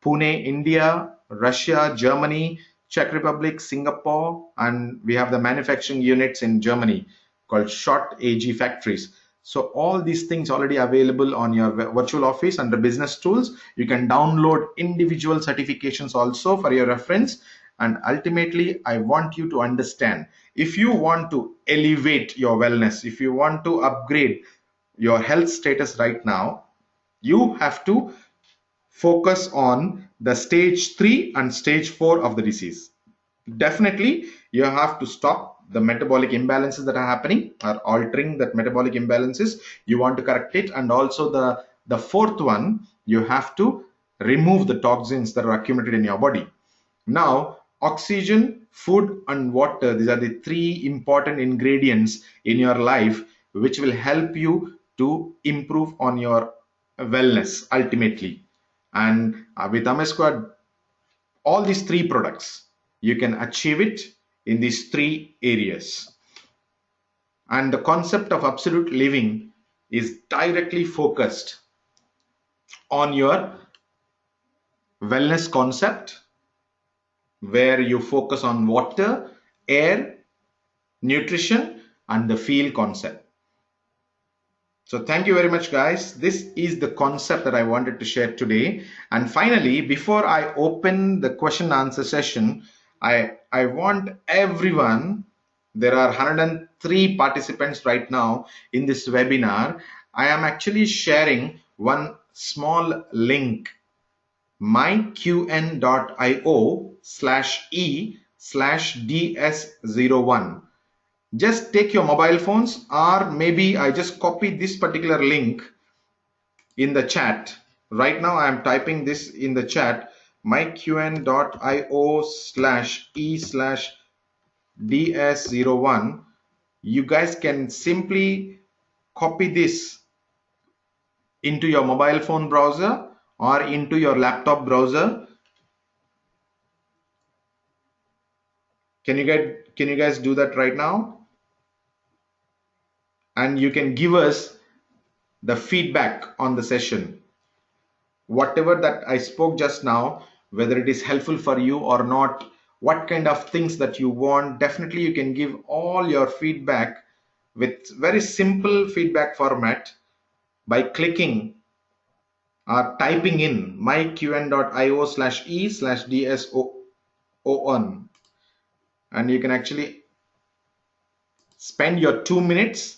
Pune, India, Russia, Germany, Czech Republic, Singapore, and we have the manufacturing units in Germany called Short AG factories. So all these things already available on your virtual office under business tools. You can download individual certifications also for your reference. And ultimately, I want you to understand, if you want to elevate your wellness, if you want to upgrade your health status right now, you have to focus on the stage 3 and stage 4 of the disease. Definitely, you have to stop the metabolic imbalances that are happening, or altering that metabolic imbalances. You want to correct it. And also the fourth one, you have to remove the toxins that are accumulated in your body. Now, oxygen, food, and water, these are the 3 important ingredients in your life which will help you to improve on your wellness ultimately. And with Amezcua, all these 3 products, you can achieve it in these 3 areas. And the concept of absolute living is directly focused on your wellness concept, where you focus on water, air, nutrition, and the feel concept. So thank you very much, guys. This is the concept that I wanted to share today. And finally, before I open the question answer session, I want everyone, there are 103 participants right now in this webinar. I am actually sharing one small link, myqn.io/e/ds01. Just take your mobile phones, or maybe I just copy this particular link in the chat. Right now I am typing this in the chat, myqn.io/e/ds01. You guys can simply copy this into your mobile phone browser or into your laptop browser. Can you guys do that right now? And you can give us the feedback on the session. Whatever that I spoke just now, whether it is helpful for you or not, what kind of things that you want, definitely you can give all your feedback with very simple feedback format by clicking or typing in myqn.io/e/ds01, and you can actually spend your 2 minutes.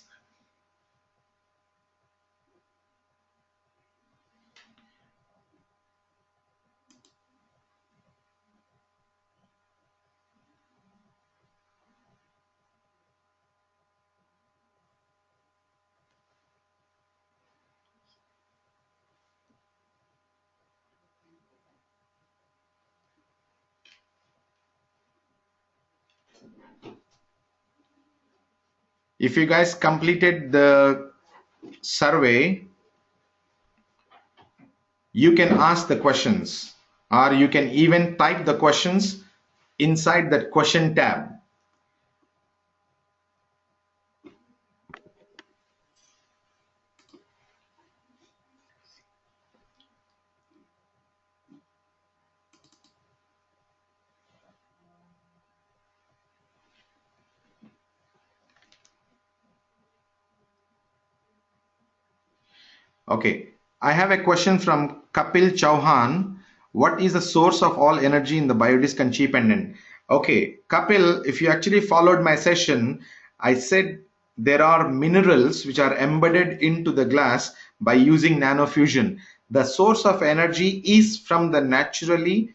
If you guys completed the survey, you can ask the questions, or you can even type the questions inside that question tab. Okay, I have a question from Kapil Chauhan. What is the source of all energy in the biodisc and chi pendant? Okay, Kapil, if you actually followed my session, I said there are minerals which are embedded into the glass by using nanofusion. The source of energy is from the naturally,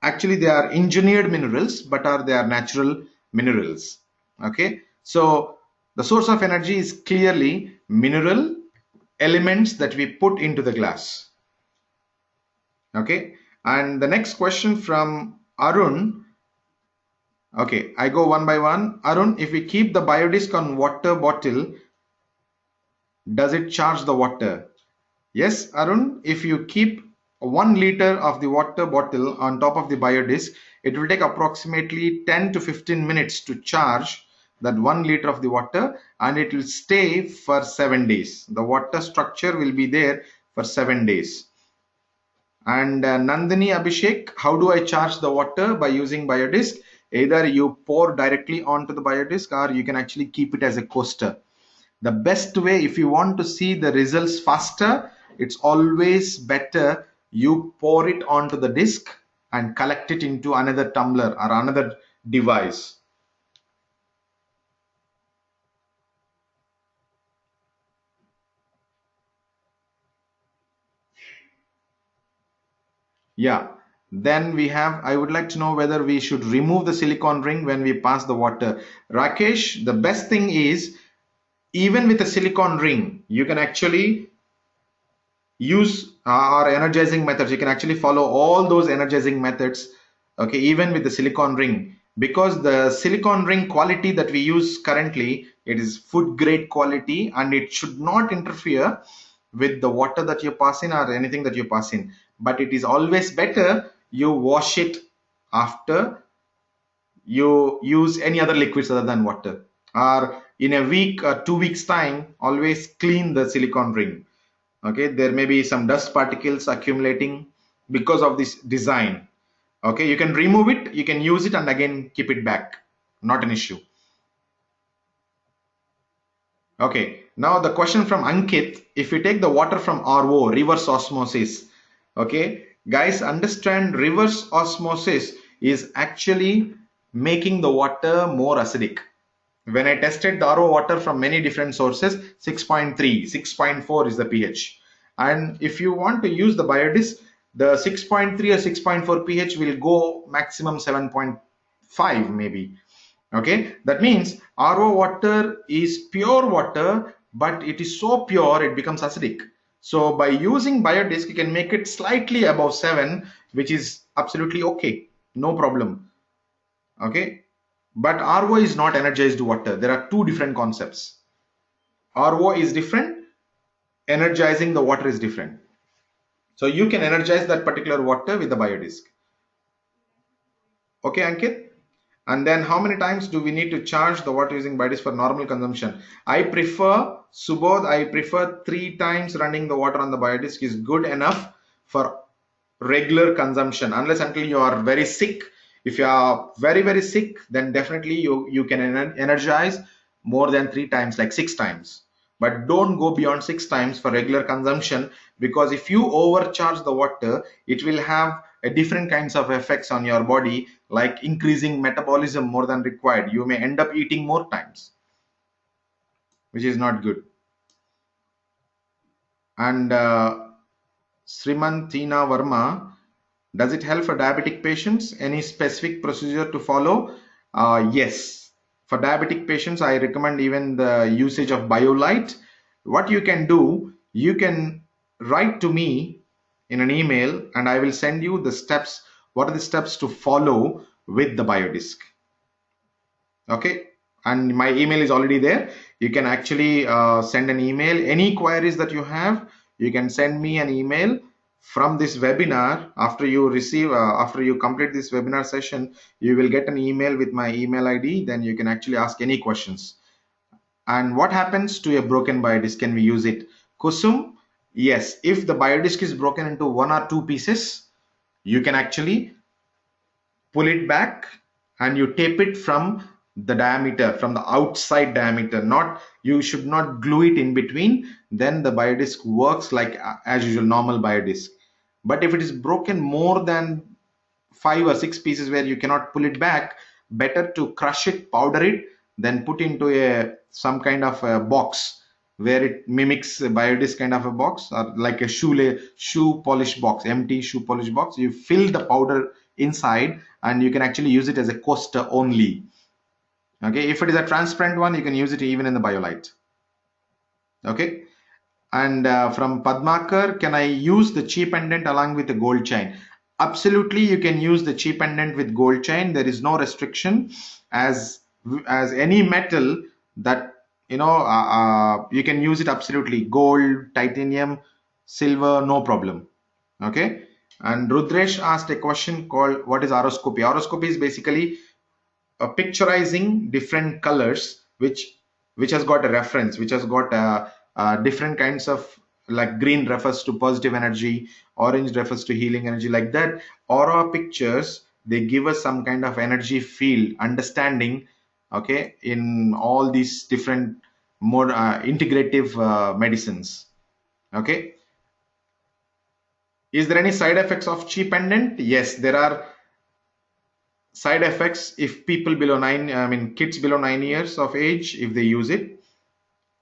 actually they are engineered minerals, but they are natural minerals. Okay, so the source of energy is clearly mineral elements that we put into the glass. Okay, and the next question from Arun. Okay, I go one by one. Arun, if we keep the biodisc on water bottle, does it charge the water? Yes, Arun, if you keep 1 liter of the water bottle on top of the biodisc, it will take approximately 10 to 15 minutes to charge that 1 liter of the water, and it will stay for 7 days. The water structure will be there for 7 days. And Nandini Abhishek, how do I charge the water by using biodisc? Either you pour directly onto the biodisc, or you can actually keep it as a coaster. The best way, if you want to see the results faster, it's always better you pour it onto the disc and collect it into another tumbler or another device. Yeah, then we have, I would like to know whether we should remove the silicone ring when we pass the water. Rakesh, the best thing is, even with a silicone ring, you can actually use our energizing methods. You can actually follow all those energizing methods, okay, even with the silicone ring, because the silicone ring quality that we use currently, it is food grade quality, and it should not interfere with the water that you pass in or anything that you pass in. But it is always better you wash it after you use any other liquids other than water, or in a week or 2 weeks time, always clean the silicone ring. Okay, there may be some dust particles accumulating because of this design. Okay, you can remove it, you can use it, and again keep it back, not an issue. Okay, Now the question from Ankit, if we take the water from RO, reverse osmosis, okay, guys, understand reverse osmosis is actually making the water more acidic. When I tested the RO water from many different sources, 6.3, 6.4 is the pH. And if you want to use the biodisc, the 6.3 or 6.4 pH will go maximum 7.5 maybe. Okay, that means RO water is pure water, but it is so pure it becomes acidic. So by using biodisc, you can make it slightly above 7, which is absolutely okay, no problem. Okay, but RO is not energized water. There are two different concepts. RO is different, energizing the water is different. So you can energize that particular water with the biodisc. Okay, Ankit? And then how many times do we need to charge the water using biodisc for normal consumption? I prefer, Subodh, I prefer 3 times running the water on the biodisc is good enough for regular consumption, unless until you are very sick. If you are very sick, then definitely you can energize more than 3 times, like 6 times. But don't go beyond 6 times for regular consumption, because if you overcharge the water, it will have a different kinds of effects on your body, like increasing metabolism more than required. You may end up eating more times, which is not good. And Srimantina Varma, does it help for diabetic patients? Any specific procedure to follow? Yes. For diabetic patients, I recommend even the usage of BioLite. What you can do, you can write to me in an email and I will send you the steps. What are the steps to follow with the BioDisc? Okay. And my email is already there. You can actually send an email. Any queries that you have, you can send me an email from this webinar. After you receive, after you complete this webinar session, you will get an email with my email ID. Then you can actually ask any questions. And what happens to a broken biodisc? Can we use it? Kusum, yes. If the biodisc is broken into 1 or 2 pieces, you can actually pull it back and you tape it from the diameter, from the outside diameter. Not, you should not glue it in between. Then the biodisc works like as usual normal biodisc. But if it is broken more than 5 or 6 pieces where you cannot pull it back, better to crush it, powder it, then put into a some kind of a box where it mimics a biodisc kind of a box, or like a shoe polish box, empty shoe polish box. You fill the powder inside and you can actually use it as a coaster only. Okay, if it is a transparent one, you can use it even in the BioLite. Okay. And from Padmakar, can I use the cheap pendant along with the gold chain? Absolutely, you can use the cheap pendant with gold chain. There is no restriction, as any metal that you can use it absolutely. Gold, titanium, silver, no problem. Okay. And Rudresh asked a question called, what is horoscopy? Horoscopy is basically picturizing different colors, which has got a reference, which has got different kinds of, like green refers to positive energy, orange refers to healing energy, like that. Aura pictures, they give us some kind of energy field understanding, okay, in all these different more integrative medicines. Okay. Is there any side effects of cheap pendant? Yes, there are side effects if people below 9, I mean kids below 9 years of age, if they use it,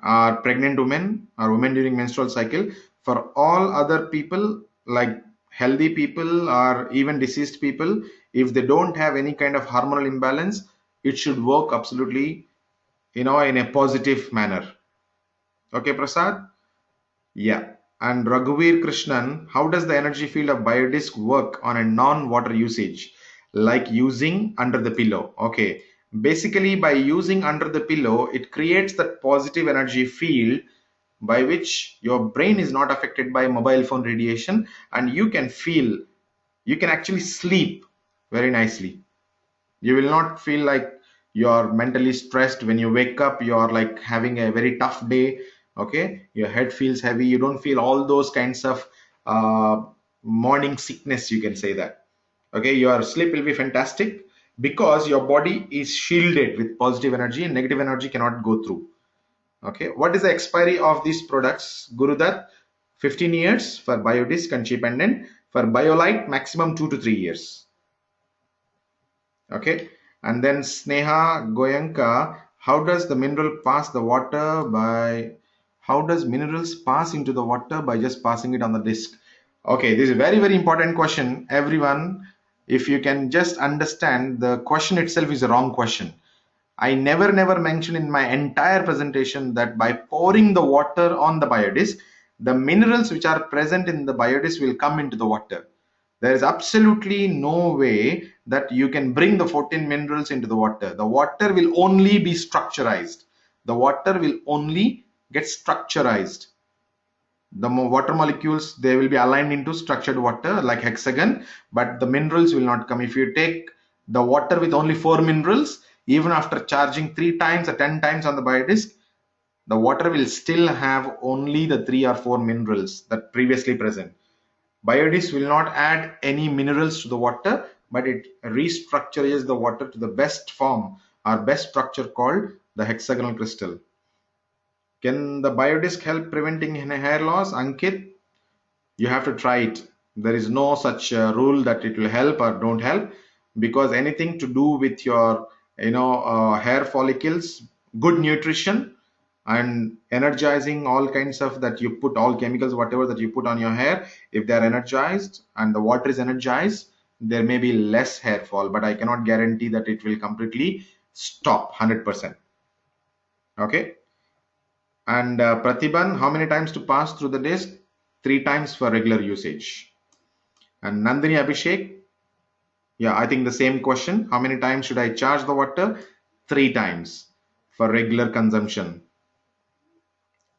are pregnant women or women during menstrual cycle. For all other people, like healthy people or even deceased people, if they don't have any kind of hormonal imbalance, it should work absolutely, in a positive manner. Okay, Prasad? Yeah. And Raghuveer Krishnan, how does the energy field of biodisc work on a non-water usage, like using under the pillow? Okay. Basically, by using under the pillow, it creates that positive energy field by which your brain is not affected by mobile phone radiation, and you can feel, you can actually sleep very nicely. You will not feel like you're mentally stressed when you wake up, you're like having a very tough day. Okay, your head feels heavy, you don't feel all those kinds of morning sickness, you can say that. Okay, your sleep will be fantastic because your body is shielded with positive energy and negative energy cannot go through. Okay, what is the expiry of these products, Gurudat? 15 years for BioDisc and Cheap Pendant. For BioLite, maximum 2 to 3 years. Okay, and then Sneha Goyanka, how does the mineral pass the water by, how does minerals pass into the water by just passing it on the disc? Okay, this is a very, very important question. Everyone, if you can just understand, the question itself is a wrong question. I never mentioned in my entire presentation that by pouring the water on the biodisc, the minerals which are present in the biodisc will come into the water. There is absolutely no way that you can bring the 14 minerals into the water. The water will only be structurized. The water will only get structurized. The water molecules, they will be aligned into structured water like hexagon, but the minerals will not come. If you take the water with only 4 minerals, even after charging 3 times or 10 times on the biodisc, the water will still have only the 3 or 4 minerals that previously present. Biodisc will not add any minerals to the water, but it restructures the water to the best form or best structure called the hexagonal crystal. Can the biodisc help preventing hair loss? Ankit, you have to try it. There is no such rule that it will help or don't help, because anything to do with your hair follicles, good nutrition and energizing, all kinds of that you put, all chemicals whatever that you put on your hair, if they are energized and the water is energized, there may be less hair fall, but I cannot guarantee that it will completely stop 100%. Okay. And Pratibhan, how many times to pass through the disc? 3 times for regular usage. And Nandini Abhishek, yeah, I think the same question. How many times should I charge the water? 3 times for regular consumption.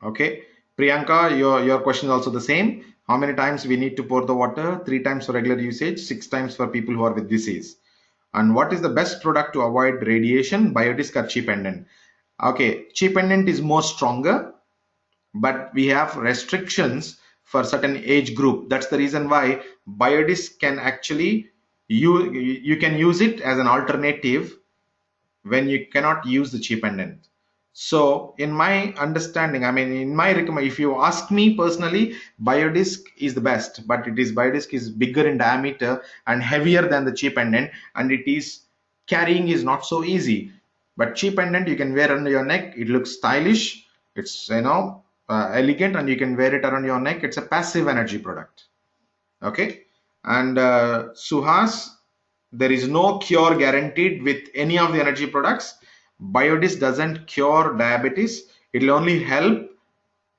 Okay. Priyanka, your question is also the same. How many times we need to pour the water? 3 times for regular usage, 6 times for people who are with disease. And what is the best product to avoid radiation? BioDisc or Cheap Pendant? Okay, Cheap Pendant is more stronger, but we have restrictions for certain age group. That's the reason why biodisc can actually, you can use it as an alternative when you cannot use the Cheap Pendant. So in my understanding, I mean, in my recommend, if you ask me personally, biodisc is the best, but biodisc is bigger in diameter and heavier than the Cheap Pendant, and it is carrying is not so easy. But Cheap Pendant you can wear under your neck, it looks stylish, it's elegant, and you can wear it around your neck. It's a passive energy product. Okay. And Suhas, there is no cure guaranteed with any of the energy products. Biodisc doesn't cure diabetes. It will only help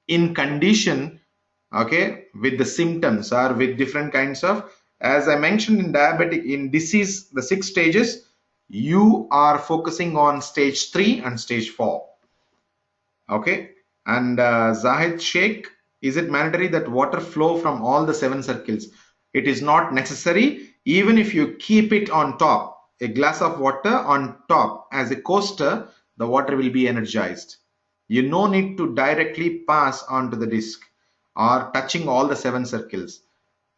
in condition, okay, with the symptoms or with different kinds of, as I mentioned, in diabetic, in disease, the 6 stages, you are focusing on stage 3 and stage 4. Okay. And Zahid Sheikh, is it mandatory that water flow from all the 7 circles? It is not necessary. Even if you keep it on top, a glass of water on top as a coaster, the water will be energized. You no need to directly pass onto the disc or touching all the 7 circles.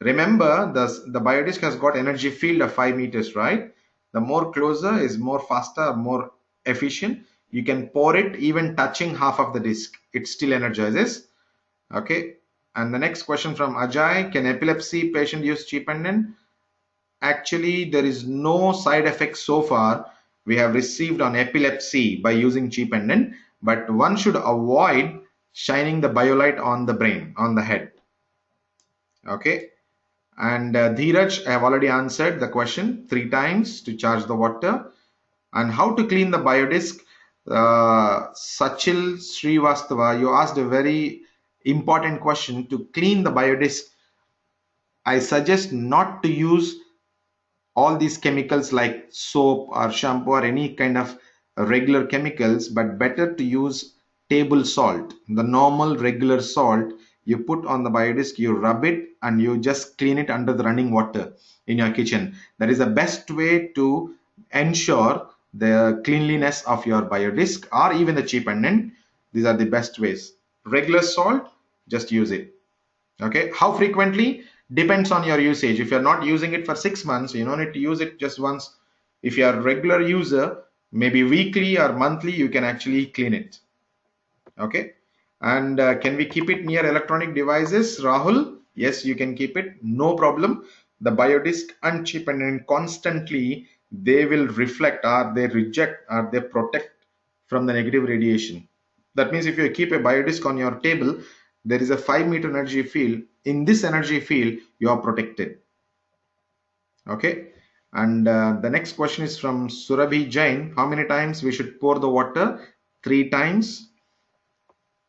Remember, the biodisc has got energy field of 5 meters, right? The more closer is more faster, more efficient. You can pour it even touching half of the disc. It still energizes. Okay. And the next question from Ajay, can epilepsy patient use Cheap Pendant? Actually, there is no side effects so far we have received on epilepsy by using Cheap Pendant, but one should avoid shining the BioLite on the brain, on the head. Okay. And Dheeraj, I have already answered the question, 3 times to charge the water. And how to clean the biodisc? Sachil Srivastava, you asked a very important question. To clean the biodisc, I suggest not to use all these chemicals like soap or shampoo or any kind of regular chemicals, but better to use table salt, the normal regular salt. You put on the biodisc, you rub it, and you just clean it under the running water in your kitchen. That is the best way to ensure the cleanliness of your biodisc or even the Cheap Pendant. These are the best ways. Regular salt, just use it. Okay. How frequently? Depends on your usage. If you're not using it for 6 months, you don't need to use it just once. If you are a regular user, maybe weekly or monthly, you can actually clean it. Okay. And can we keep it near electronic devices, Rahul? Yes, you can keep it, no problem. The biodisc and chip and constantly they will reflect, or they reject, or they protect from the negative radiation. That means if you keep a biodisc on your table, there is a 5-meter energy field. In this energy field, you are protected. Okay. And the next question is from Surabhi Jain. How many times we should pour the water? 3 times.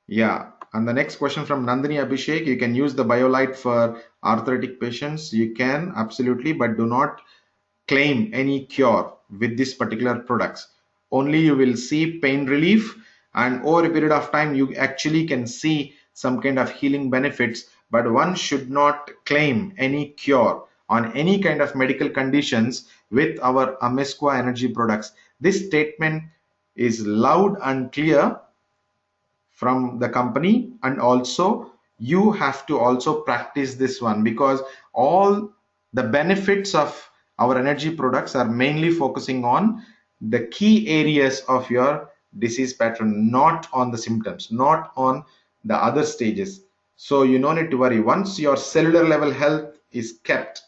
Yeah, and the next question from Nandini Abhishek, you can use the BioLite for arthritic patients. You can absolutely, but do not claim any cure with this particular products. Only you will see pain relief, and over a period of time you actually can see some kind of healing benefits, but one should not claim any cure on any kind of medical conditions with our Amezcua energy products. This statement is loud and clear from the company, and also you have to also practice this one, because all the benefits of our energy products are mainly focusing on the key areas of your disease pattern, not on the symptoms, not on the other stages. So you don't need to worry. Once your cellular level health is kept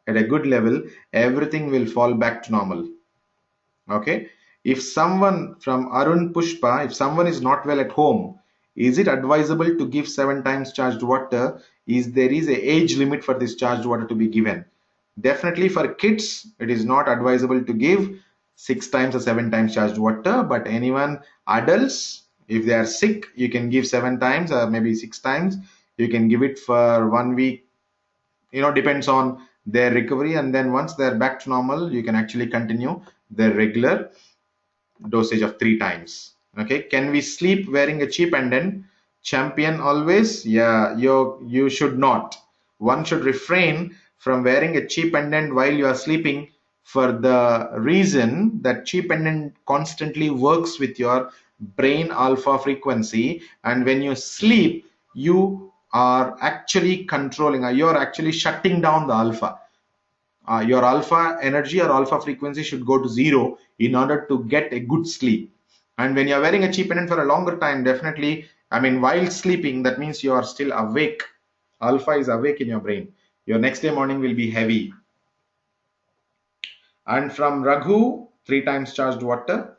at a good level, everything will fall back to normal. Okay. If someone from Arun Pushpa, if someone is not well at home, is it advisable to give 7 times charged water? Is there is a age limit for this charged water to be given? Definitely for kids, it is not advisable to give 6 times or 7 times charged water, but anyone adults, if they are sick, you can give 7 times or maybe 6 times. You can give it for 1 week, depends on their recovery, and then once they're back to normal, you can actually continue the regular dosage of 3 times. Okay, can we sleep wearing a cheap pendant? Champion always? Yeah, you should not. One should refrain from wearing a cheap pendant while you are sleeping, for the reason that cheap pendant constantly works with your brain alpha frequency, and when you sleep you are actually controlling, you're actually shutting down the alpha. Your alpha energy or alpha frequency should go to 0 in order to get a good sleep. And when you're wearing a cheap pendant for a longer time, definitely, I mean, while sleeping, that means you are still awake. Alpha is awake in your brain. Your next day morning will be heavy. And from Raghu, 3 times charged water.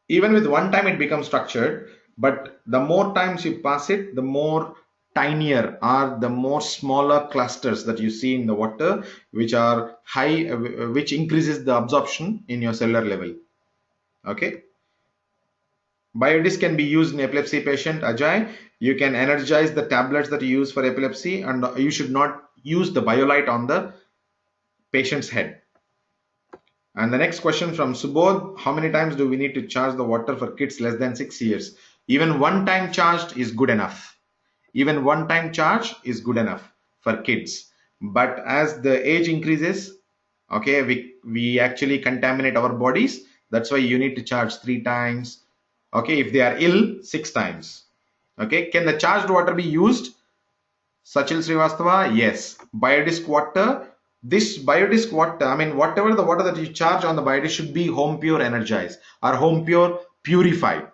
Even with 1 time it becomes structured, but the more times you pass it, the more tinier are the more smaller clusters that you see in the water, which are high, which increases the absorption in your cellular level. Okay. Biodisc can be used in epilepsy patient. Ajay, you can energize the tablets that you use for epilepsy, and you should not use the BioLite on the patient's head. And the next question from Subodh, how many times do we need to charge the water for kids less than 6 years? Even 1 time charged is good enough. Even 1 time charge is good enough for kids. But as the age increases, okay, we actually contaminate our bodies. That's why you need to charge 3 times. Okay, if they are ill, 6 times. Okay, can the charged water be used? Sachil Srivastava, yes. Biodisc water. This biodisc water, I mean, whatever the water that you charge on the biodisc should be home pure energized or home pure purified.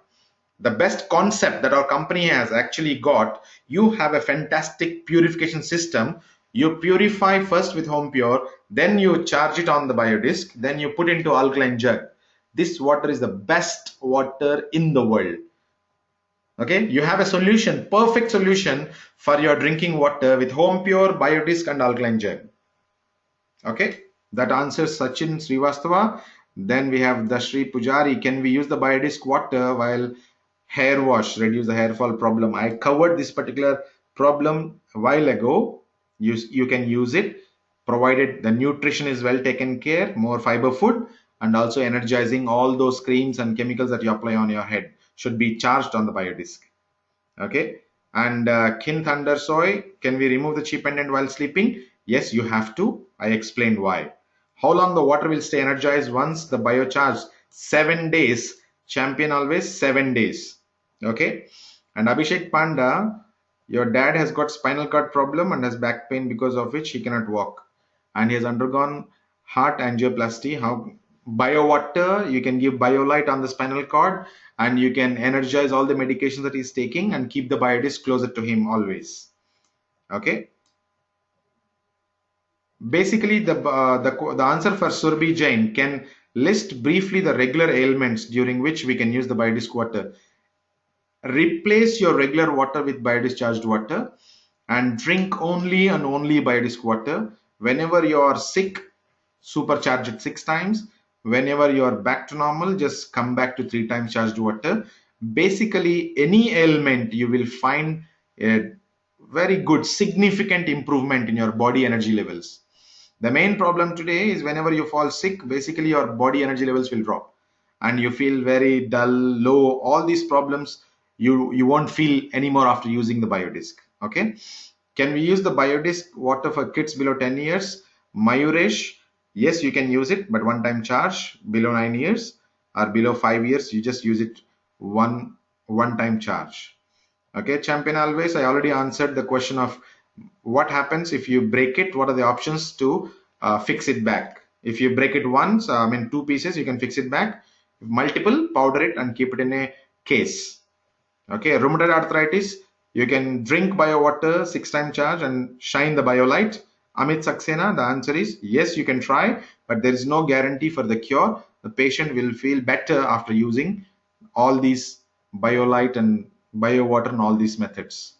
The best concept that our company has actually got, you have a fantastic purification system. You purify first with home pure, then you charge it on the biodisc, then you put into alkaline jug. This water is the best water in the world. Okay, you have a solution, perfect solution for your drinking water with home pure, biodisc and alkaline gel. Okay, that answers Sachin Srivastava. Then we have Dashri Pujari. Can we use the biodisc water while hair wash, reduce the hair fall problem? I covered this particular problem a while ago. You can use it provided the nutrition is well taken care, more fiber food, and also energizing. All those creams and chemicals that you apply on your head should be charged on the biodisc. Okay. And Kin Thunder Soy, can we remove the chip pendant while sleeping? Yes, you have to. I explained why. How long the water will stay energized once the biocharge? 7 days. Champion always 7 days. Okay. And Abhishek Panda, your dad has got spinal cord problem and has back pain, because of which he cannot walk, and he has undergone heart angioplasty. How BioWater, you can give BioLite on the spinal cord, and you can energize all the medications that he's taking and keep the biodisc closer to him always. Okay. Basically, the answer for Surbhi Jain: can list briefly the regular ailments during which we can use the biodisc water. Replace your regular water with biodischarged water and drink only and only biodisc water. Whenever you are sick, supercharge it 6 times. Whenever you are back to normal, just come back to 3 times charged water. Basically, any ailment, you will find a very good significant improvement in your body energy levels. The main problem today is whenever you fall sick, basically your body energy levels will drop and you feel very dull, low. All these problems you won't feel anymore after using the biodisc. Okay. Can we use the biodisc water for kids below 10 years? Mayuresh, yes, you can use it, but one-time charge. Below 9 years or below 5 years, you just use it one-time charge. Okay, Champion Always, I already answered the question of what happens if you break it. What are the options to fix it back? If you break it once, I mean 2 pieces, you can fix it back. Multiple, powder it and keep it in a case. Okay, rheumatoid arthritis, you can drink bio water 6-time charge and shine the BioLite. Amit Saxena, the answer is yes, you can try, but there is no guarantee for the cure. The patient will feel better after using all these BioLite and bio water and all these methods.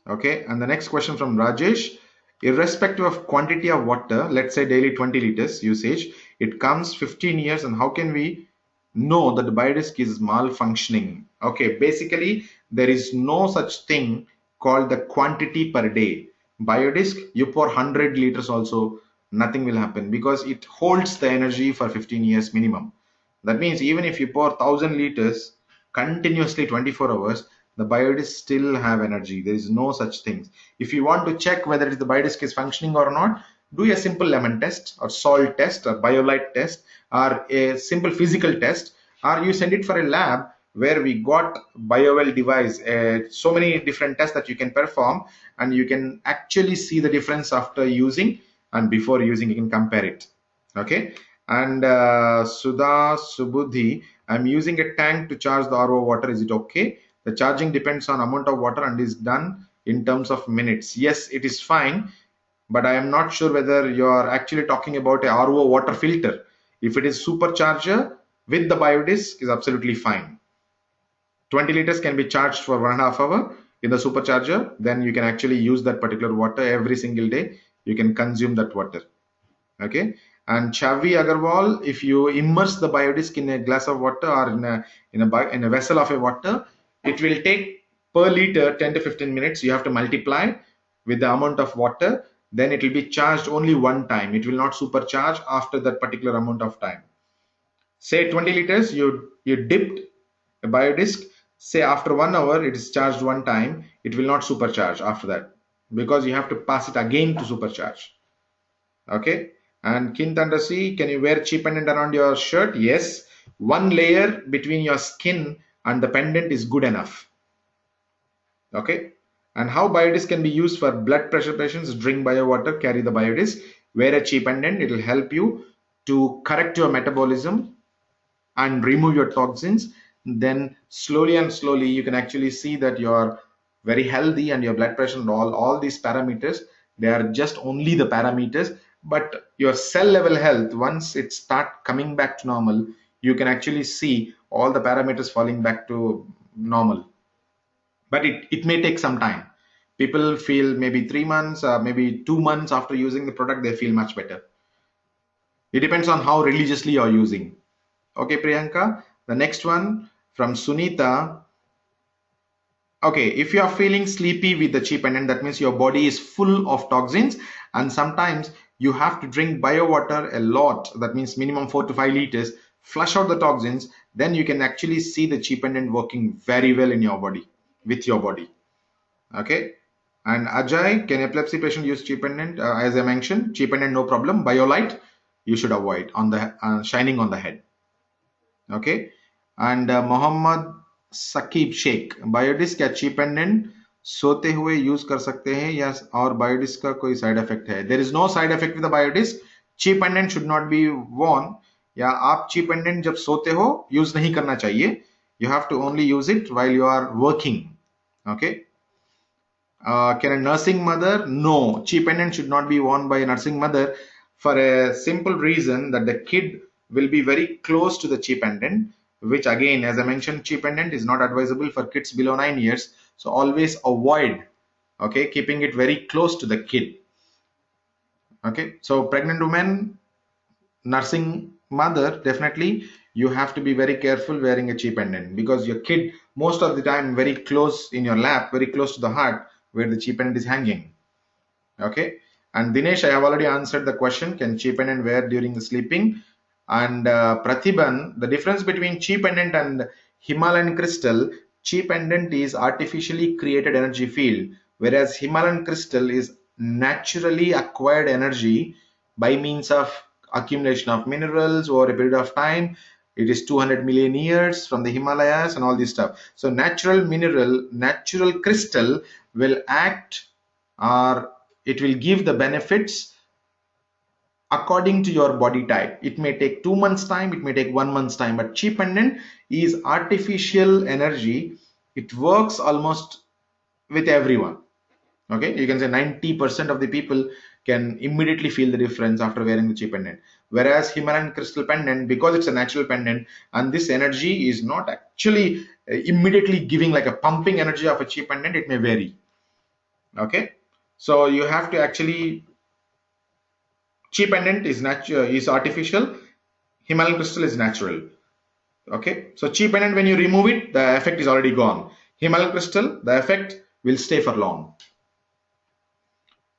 Okay, and the next question from Rajesh: irrespective of quantity of water, let's say daily 20 liters usage, it comes 15 years, and how can we know that the biodisc is malfunctioning? Okay, basically there is no such thing called the quantity per day. Biodisc, you pour 100 liters also, nothing will happen because it holds the energy for 15 years minimum. That means even if you pour 1000 liters continuously 24 hours, the biodisc still have energy. There is no such things. If you want to check whether the biodisc is functioning or not, do a simple lemon test or salt test or BioLite test or a simple physical test, or you send it for a lab where we got BioWell device, so many different tests that you can perform, and you can actually see the difference after using and before using. You can compare it. Okay. And Sudha Subudhi, I'm using a tank to charge the RO water. Is it okay? The charging depends on amount of water and is done in terms of minutes. Yes, it is fine, but I am not sure whether you are actually talking about a RO water filter. If it is supercharger with the biodisc, is absolutely fine. 20 liters can be charged for 1.5 hours in the supercharger. Then you can actually use that particular water every single day. You can consume that water. Okay. And Chavi Agarwal, if you immerse the biodisc in a glass of water or in a vessel of a water, it will take per liter 10 to 15 minutes. You have to multiply with the amount of water. Then it will be charged only one time. It will not supercharge after that particular amount of time. Say 20 liters, you dipped a biodisc. Say after 1 hour, it is charged one time. It will not supercharge after that because you have to pass it again to supercharge. Okay. And Kintandasi, can you wear cheap pendant around your shirt? Yes. One layer between your skin and the pendant is good enough. Okay. And how biodisc can be used for blood pressure patients? Drink bio water, carry the biodisc, wear a cheap pendant. It will help you to correct your metabolism and remove your toxins. Then slowly and slowly you can actually see that you are very healthy and your blood pressure and all these parameters, they are just only the parameters. But your cell level health, once it start coming back to normal, you can actually see all the parameters falling back to normal. But it may take some time. People feel maybe 3 months, maybe 2 months after using the product, they feel much better. It depends on how religiously you're using. Okay, Priyanka. The next one from Sunita. Okay, if you are feeling sleepy with the cheap pendant, that means your body is full of toxins, and sometimes you have to drink bio water a lot. That means minimum 4 to 5 liters, flush out the toxins. Then you can actually see the cheap pendant working very well in your body, with your body. Okay. And Ajay, can epilepsy patient use cheap pendant? As I mentioned, cheap pendant, no problem. BioLite, you should avoid on the shining on the head. Okay. And Mohammad Sakib Sheikh, बायोडिस्क या cheap pendant सोते हुए use कर सकते हैं या और बायोडिस्क का कोई साइड इफेक्ट है? There is no side effect with the biodisc. ची pendant should not be Warne, या आप ची पेंडेंट जब सोते हो यूज नहीं करना चाहिए. You have to only use it while you are working. Okay. Can a nursing mother? No, chi pendant should not be worn by a nursing mother for a simple reason that the kid will be very close to the chi pendant, which again, as I mentioned, chi pendant is not advisable for kids below 9 years. So always avoid, okay, keeping it very close to the kid. Okay. So pregnant women, nursing mother, definitely you have to be very careful wearing a chi pendant, because your kid most of the time very close in your lap, very close to the heart where the chi pendant is hanging. Okay. And Dinesh, I have already answered the question, can chi pendant wear during the sleeping? And Pratibhan, the difference between chi pendant and Himalayan crystal, chi pendant is artificially created energy field, whereas Himalayan crystal is naturally acquired energy by means of accumulation of minerals over a period of time. It is 200 million years from the Himalayas and all this stuff. So natural mineral, natural crystal will act, or it will give the benefits according to your body type. It may take 2 months time, it may take 1 month's time, but chi pendant is artificial energy. It works almost with everyone. Okay, you can say 90% of the people can immediately feel the difference after wearing the chi pendant, whereas Himalayan crystal pendant, because it's a natural pendant and this energy is not actually immediately giving like a pumping energy of a chi pendant, it may vary. Okay, so you have to actually, chi pendant is natural, is artificial, Himalayan crystal is natural. Okay, so chi pendant, when you remove it, the effect is already gone. Himalayan crystal, the effect will stay for long.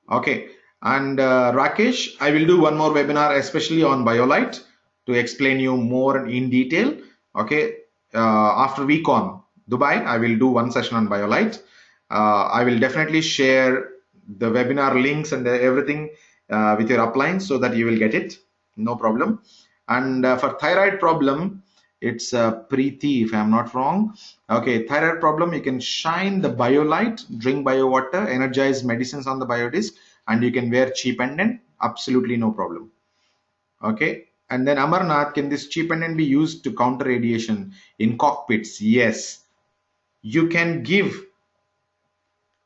Okay, and Rakesh, I will do one more webinar especially on BioLite to explain you more in detail. Okay, after week on Dubai, I will do one session on BioLite. I will definitely share the webinar links and everything with your upline so that you will get it, no problem. And for thyroid problem, it's Preeti, if I'm not wrong. Okay, thyroid problem, you can shine the BioLite, drink bio water, energize medicines on the BioDisc, and you can wear chi pendant, absolutely no problem. Okay, and then Amarnath, can this chi pendant be used to counter radiation in cockpits? Yes, you can give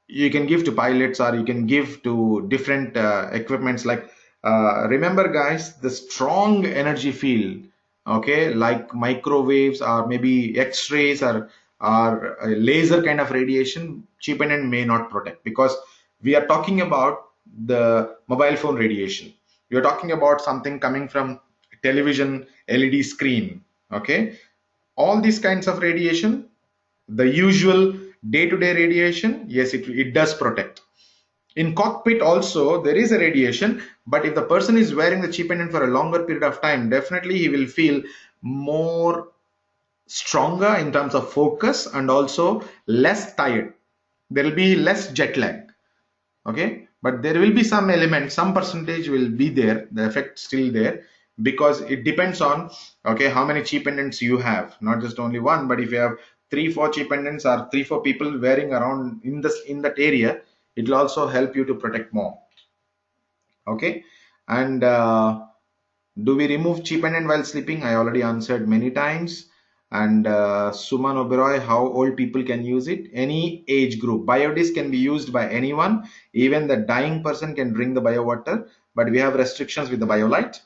to pilots, or you can give to different equipments, like remember guys, the strong energy field, okay, like microwaves or maybe x-rays or laser kind of radiation, chi pendant may not protect, because we are talking about the mobile phone radiation, we are talking about something coming from television LED screen. Okay, all these kinds of radiation, the usual day-to-day radiation, yes, it does protect. In cockpit also there is a radiation, but if the person is wearing the chi pendant for a longer period of time, definitely he will feel more stronger in terms of focus and also less tired. There will be less jet lag. Okay, but there will be some element, some percentage will be there, the effect still there, because it depends on, okay, how many chi pendants you have, not just only one, but if you have 3-4 chi pendants or 3-4 people wearing around in that area, it will also help you to protect more. Okay, and do we remove chi pendant while sleeping? I already answered many times. And Suman Oberoi, how old people can use it? Any age group. BioDisc can be used by anyone. Even the dying person can drink the bio water, but we have restrictions with the BioLite.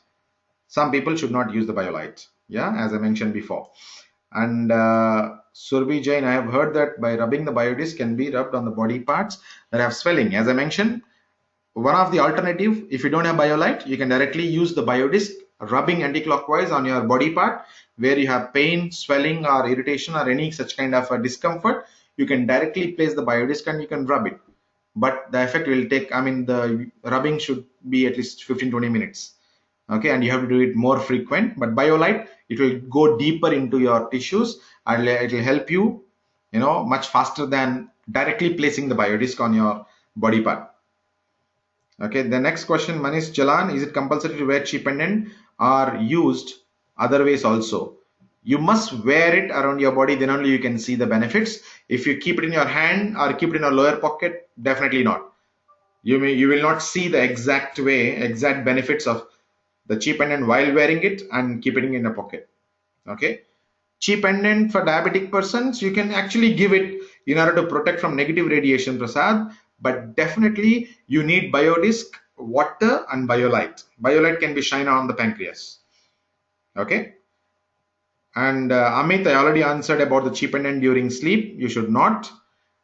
Some people should not use the BioLite, yeah, as I mentioned before. And Surbhi Jain, I have heard that by rubbing the BioDisc can be rubbed on the body parts that have swelling. As I mentioned, one of the alternative, if you don't have BioLite, you can directly use the BioDisc, rubbing anti-clockwise on your body part where you have pain, swelling or irritation or any such kind of a discomfort. You can directly place the BioDisc and you can rub it, but the effect will take, I mean, the rubbing should be at least 15-20 minutes. Okay, and you have to do it more frequent. But BioLite, it will go deeper into your tissues and it will help you, much faster than directly placing the BioDisc on your body part. Okay, the next question, Manish Jalan, is it compulsory to wear chi pendant or used other ways also? You must wear it around your body, then only you can see the benefits. If you keep it in your hand or keep it in your lower pocket, definitely not. You will not see the exact benefits of the chi pendant while wearing it and keep it in a pocket. Okay. Chi pendant for diabetic persons, you can actually give it in order to protect from negative radiation, Prasad, but definitely you need biodisc, water and BioLite. BioLite can be shine on the pancreas. Okay. And Amit, I already answered about the chi pendant during sleep. You should not.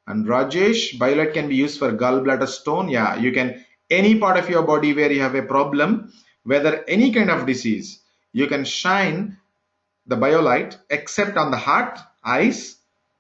And Rajesh, BioLite can be used for gallbladder stone. Yeah, you can, any part of your body where you have a problem, whether any kind of disease, you can shine the BioLite except on the heart, eyes,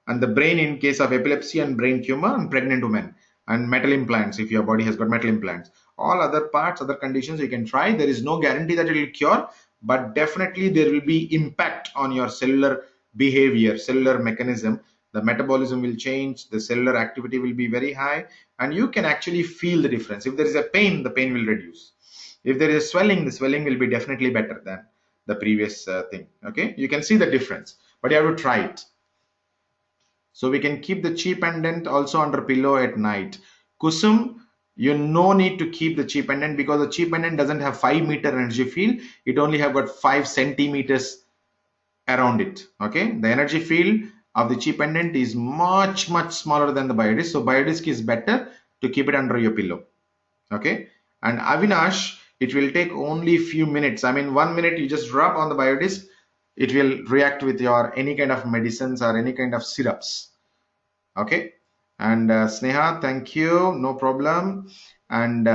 and the brain in case of epilepsy and brain tumor and pregnant women, and metal implants if your body has got metal implants. All other parts, other conditions you can try. There is no guarantee that it will cure, but definitely there will be impact on your cellular behavior, cellular mechanism. The metabolism will change, the cellular activity will be very high, and you can actually feel the difference. If there is a pain, the pain will reduce. If there is swelling, the swelling will be definitely better than the previous thing. Okay, you can see the difference, but you have to try it. So we can keep the chi pendant also under pillow at night. Kusum, you no need to keep the chi pendant because the chi pendant doesn't have 5-meter energy field. It only have got 5 centimeters around it. Okay, the energy field of the chi pendant is much smaller than the biodisc. So biodisc is better to keep it under your pillow. Okay, and Avinash, it will take only few minutes. I mean, 1 minute you just rub on the biodisc, it will react with your any kind of medicines or any kind of syrups. Okay, and Sneha, thank you, no problem. And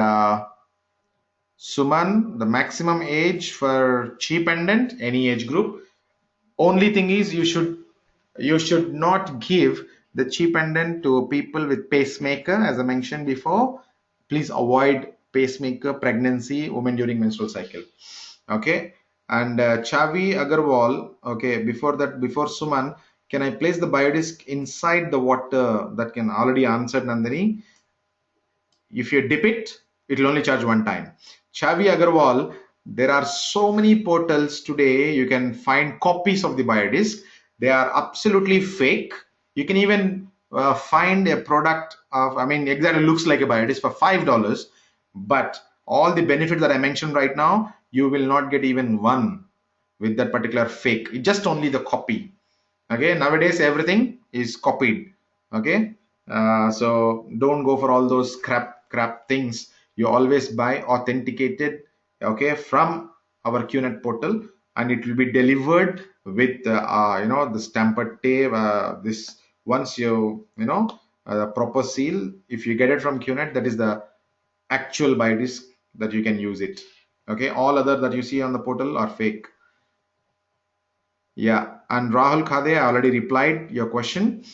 Suman, the maximum age for chi pendant, any age group. Only thing is you should not give the chi pendant to people with pacemaker, as I mentioned before. Please avoid pacemaker, pregnancy, women during menstrual cycle. Okay, and Chavi Agarwal, okay, before Suman, can I place the biodisc inside the water? That can already answer, Nandini. If you dip it, it will only charge one time. Chavi Agarwal, there are so many portals today, you can find copies of the biodisc. They are absolutely fake. You can even find a product of, I mean, exactly looks like a biodisc for $5, but all the benefits that I mentioned right now, you will not get even one with that particular fake. It's just only the copy. Okay, nowadays everything is copied. Okay, so don't go for all those crap things. You always buy authenticated, okay, from our QNet portal, and it will be delivered with the stamped tape. This once proper seal. If you get it from QNet, that is the actual biodisc that you can use it. Okay, all other that you see on the portal are fake. Yeah, and Rahul Khade, I already replied your question.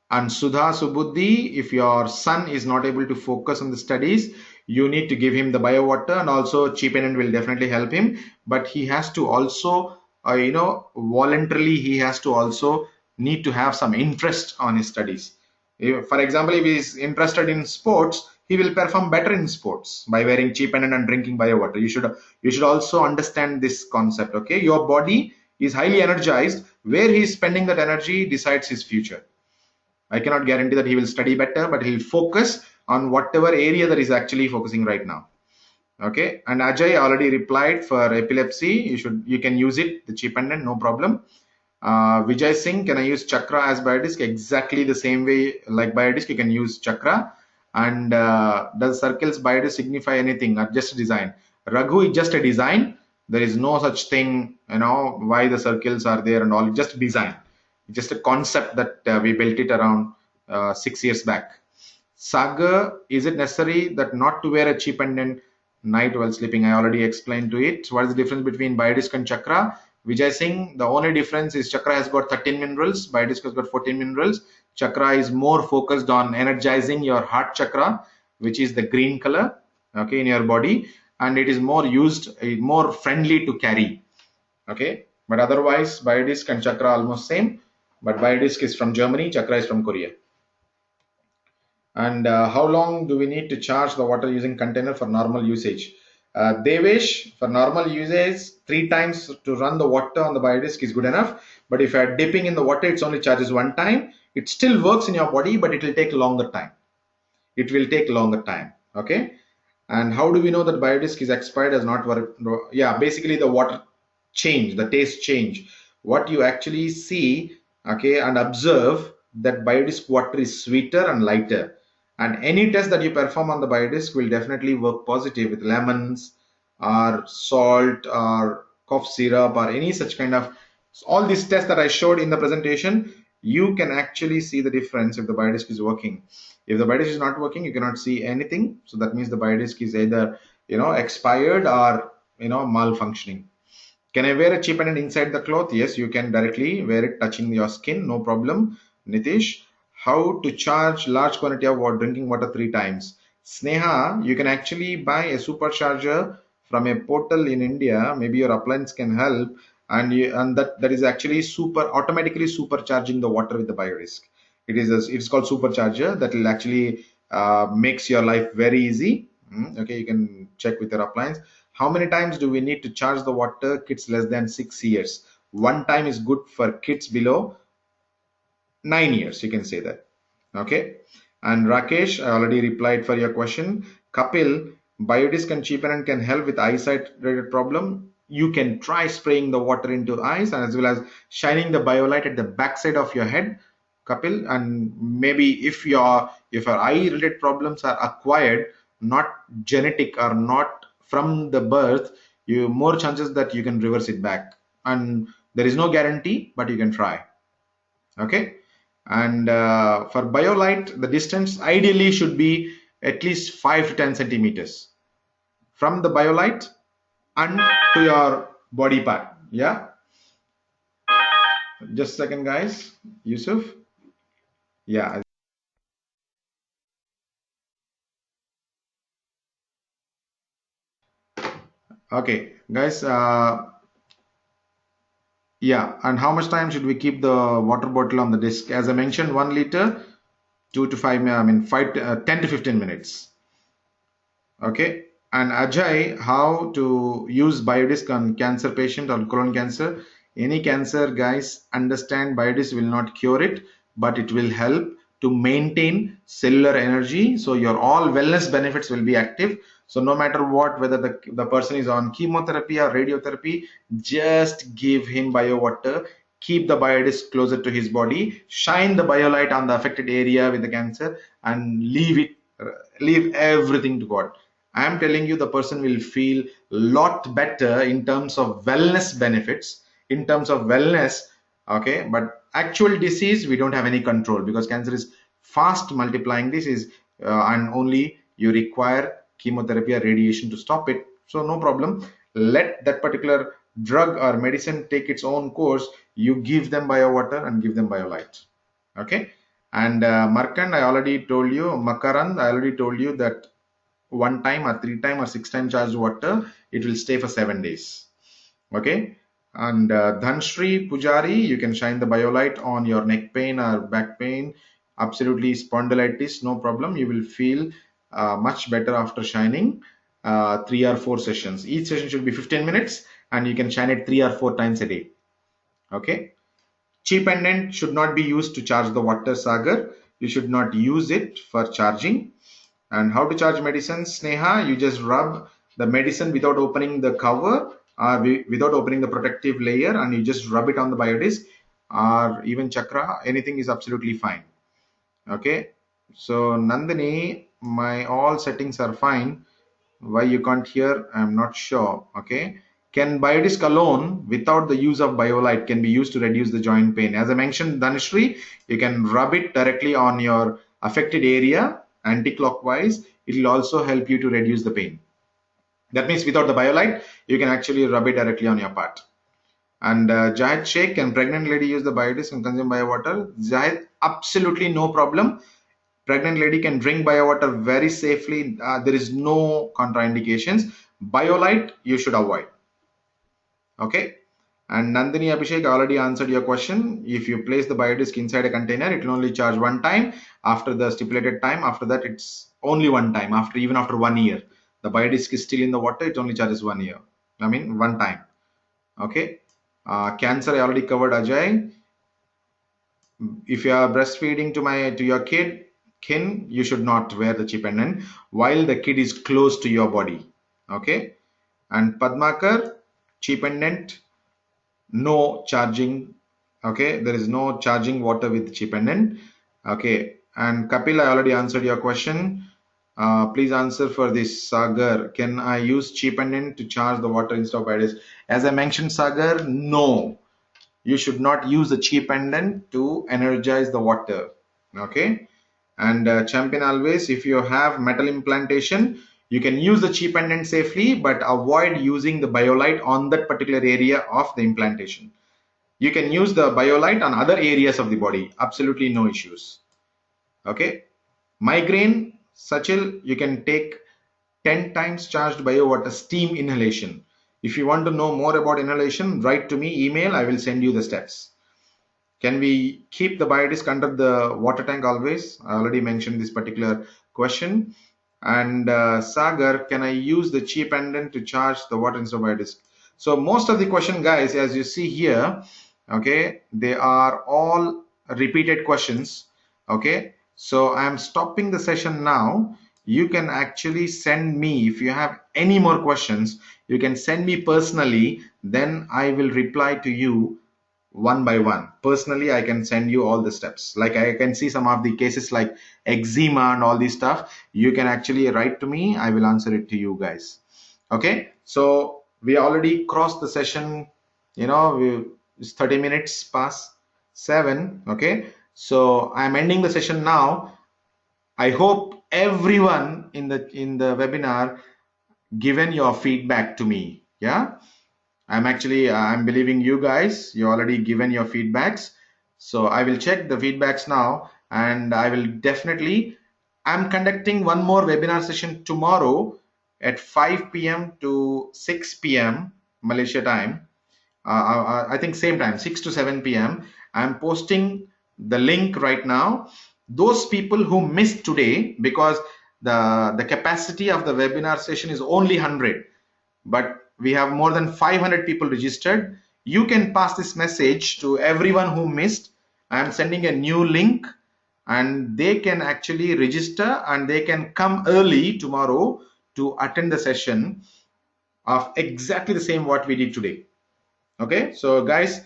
And Sudha Subuddhi, if your son is not able to focus on the studies, you need to give him the bio water, and also chi pendant will definitely help him. But he has to also, voluntarily, he has to also need to have some interest on his studies. For example, if he is interested in sports, he will perform better in sports by wearing chi pendant and drinking bio water. You should also understand this concept. Okay, your body is highly energized. Where he is spending that energy decides his future. I cannot guarantee that he will study better, but he'll focus on whatever area that he's actually focusing right now. Okay, and Ajay already replied for epilepsy. You can use it, the chi pendant, no problem. Vijay Singh, can I use chakra as biodisc? Exactly the same way like biodisc, you can use chakra. And does circles biodisc signify anything or just a design? Raghu, is just a design. There is no such thing, why the circles are there and all. Just design. Just a concept that we built it around 6 years back. Sagar, is it necessary that not to wear a chi pendant night while sleeping? I already explained to it. What is the difference between biodisc and chakra? Vijay Singh, the only difference is chakra has got 13 minerals, biodisc has got 14 minerals. Chakra is more focused on energizing your heart chakra, which is the green color, okay, in your body, and it is more friendly to carry. Okay, but otherwise biodisc and chakra almost same, but biodisc is from Germany, chakra is from Korea. And how long do we need to charge the water using container for normal usage? Devesh, for normal usage, 3 times to run the water on the biodisc is good enough. But if you are dipping in the water, it's only charges 1 time. It still works in your body, but it will take longer time. It will take longer time. Okay. And how do we know that biodisc is expired as not work? Yeah, basically the water change, the taste change. What you actually see, okay, and observe that biodisc water is sweeter and lighter. And any test that you perform on the biodisc will definitely work positive with lemons or salt or cough syrup or any such kind of all these tests that I showed in the presentation. You can actually see the difference if the biodisc is working. If the biodisc is not working, you cannot see anything. So that means the biodisc is either expired or malfunctioning. Can I wear a chip and inside the cloth? Yes, you can directly wear it touching your skin, no problem. Nitish, how to charge large quantity of water, drinking water 3 times? Sneha, you can actually buy a supercharger from a portal in India. Maybe your appliance can help, and that is actually automatically supercharging the water with the biodisk. It's called supercharger that will actually makes your life very easy. Okay, you can check with your appliance. How many times do we need to charge the water? Kids less than 6 years. One time is good for kids below 9 years. You can say that. Okay. And Rakesh, I already replied for your question. Kapil, biodisc and cheapen can help with eyesight related problem. You can try spraying the water into eyes and as well as shining the BioLite at the backside of your head, Kapil. And maybe if your eye related problems are acquired, not genetic or not from the birth, you more chances that you can reverse it back. And there is no guarantee, but you can try. Okay. And for BioLite, the distance ideally should be at least 5 to 10 centimeters from the BioLite and to your body part. Yeah, just a second, guys. Yusuf. Yeah. Okay, guys. Yeah, and how much time should we keep the water bottle on the disc? As I mentioned, 1 liter, 2 to 5. I mean, 10 to 15 minutes. Okay. And Ajay, how to use biodisc on cancer patient or colon cancer? Any cancer, guys, understand biodisc will not cure it, but it will help to maintain cellular energy. So your all wellness benefits will be active. So no matter what, whether the person is on chemotherapy or radiotherapy, just give him bio water. Keep the biodisc closer to his body. Shine the BioLite on the affected area with the cancer, and leave everything to God. I am telling you, the person will feel lot better in terms of wellness benefits, in terms of wellness. Okay, but actual disease we don't have any control because cancer is fast multiplying disease, and only you require chemotherapy or radiation to stop it. So no problem. Let that particular drug or medicine take its own course. You give them bio water and give them BioLite. Okay. And Markand, I already told you, Makarand, I already told you that 1 time or 3 time or 6 time charged water, it will stay for 7 days. Okay. And Dhanshri Pujari, you can shine the BioLite on your neck pain or back pain, absolutely spondylitis, no problem. You will feel much better after shining 3 or 4 sessions. Each session should be 15 minutes and you can shine it 3 or 4 times a day. Okay. Cheap pendant should not be used to charge the water, Sagar. You should not use it for charging. And how to charge medicines, Sneha? You just rub the medicine without opening the cover or without opening the protective layer, and you just rub it on the biodisc or even chakra. Anything is absolutely fine. Okay. So Nandini, my all settings are fine. Why you can't hear? I'm not sure. Okay. Can biodisc alone without the use of BioLite can be used to reduce the joint pain? As I mentioned, Dhanashri, you can rub it directly on your affected area anti-clockwise. It will also help you to reduce the pain. That means without the BioLite, you can actually rub it directly on your part. And Jahid Sheikh, can pregnant lady use the biodisc and consume bio water? Jahid, absolutely no problem. Pregnant lady can drink bio water very safely. There is no contraindications. BioLite you should avoid. Okay. And Nandini Abhishek, I already answered your question. If you place the biodisc inside a container, it will only charge 1 time after the stipulated time. After that, it's only 1 time. Even after 1 year, the biodisc is still in the water. It only charges 1 year. I mean 1 time. Okay. Cancer, I already covered, Ajay. If you are breastfeeding to your kid, kin, you should not wear the chi pendant while the kid is close to your body. Okay. And Padmakar, chi pendant, no charging. Okay, there is no charging water with chi pendant. Okay. And Kapil, I already answered your question. Please answer for this. Sagar, can I use chi pendant to charge the water instead of BioDisc? As I mentioned, Sagar, no, you should not use the chi pendant to energize the water. Okay. And Champion always, if you have metal implantation, you can use the chi pendant safely, but avoid using the BioLite on that particular area of the implantation. You can use the BioLite on other areas of the body, absolutely no issues. Okay. Migraine, Sachil, you can take 10 times charged bio-water steam inhalation. If you want to know more about inhalation, write to me, email, I will send you the steps. Can we keep the biodisc under the water tank always? I already mentioned this particular question. And Sagar, can I use the chi pendant to charge the water instead of biodisc? So most of the question, guys, as you see here, okay, they are all repeated questions. Okay, so I am stopping the session now. You can actually send me, if you have any more questions, you can send me personally, then I will reply to you one by one. Personally, I can send you all the steps. Like I can see some of the cases like eczema and all this stuff. You can actually write to me. I will answer it to you guys. Okay. So we already crossed the session. You know, it's 30 minutes past 7. Okay. So I'm ending the session now. I hope everyone in the webinar given your feedback to me. Yeah. I'm believing you guys, you already given your feedbacks. So I will check the feedbacks now, and I will definitely, I'm conducting one more webinar session tomorrow at 5 p.m. to 6 p.m. Malaysia time. I think same time, 6 to 7 p.m. I'm posting the link right now. Those people who missed today, because the capacity of the webinar session is only 100, but we have more than 500 people registered. You can pass this message to everyone who missed. I am sending a new link, and they can actually register and they can come early tomorrow to attend the session of exactly the same what we did today. Okay, so guys,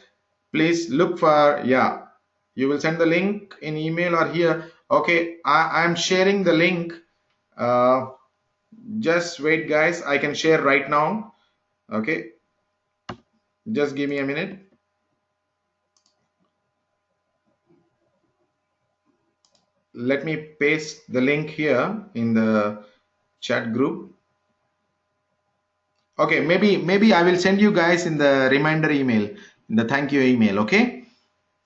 please look for, yeah, you will send the link in email or here. Okay, I'm sharing the link. Just wait, guys, I can share right now. Okay, just give me a minute. Let me paste the link here in the chat group. Okay, maybe I will send you guys in the reminder email, in the thank you email. Okay,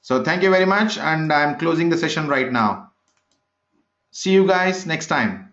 so thank you very much, and I'm closing the session right now. See you guys next time.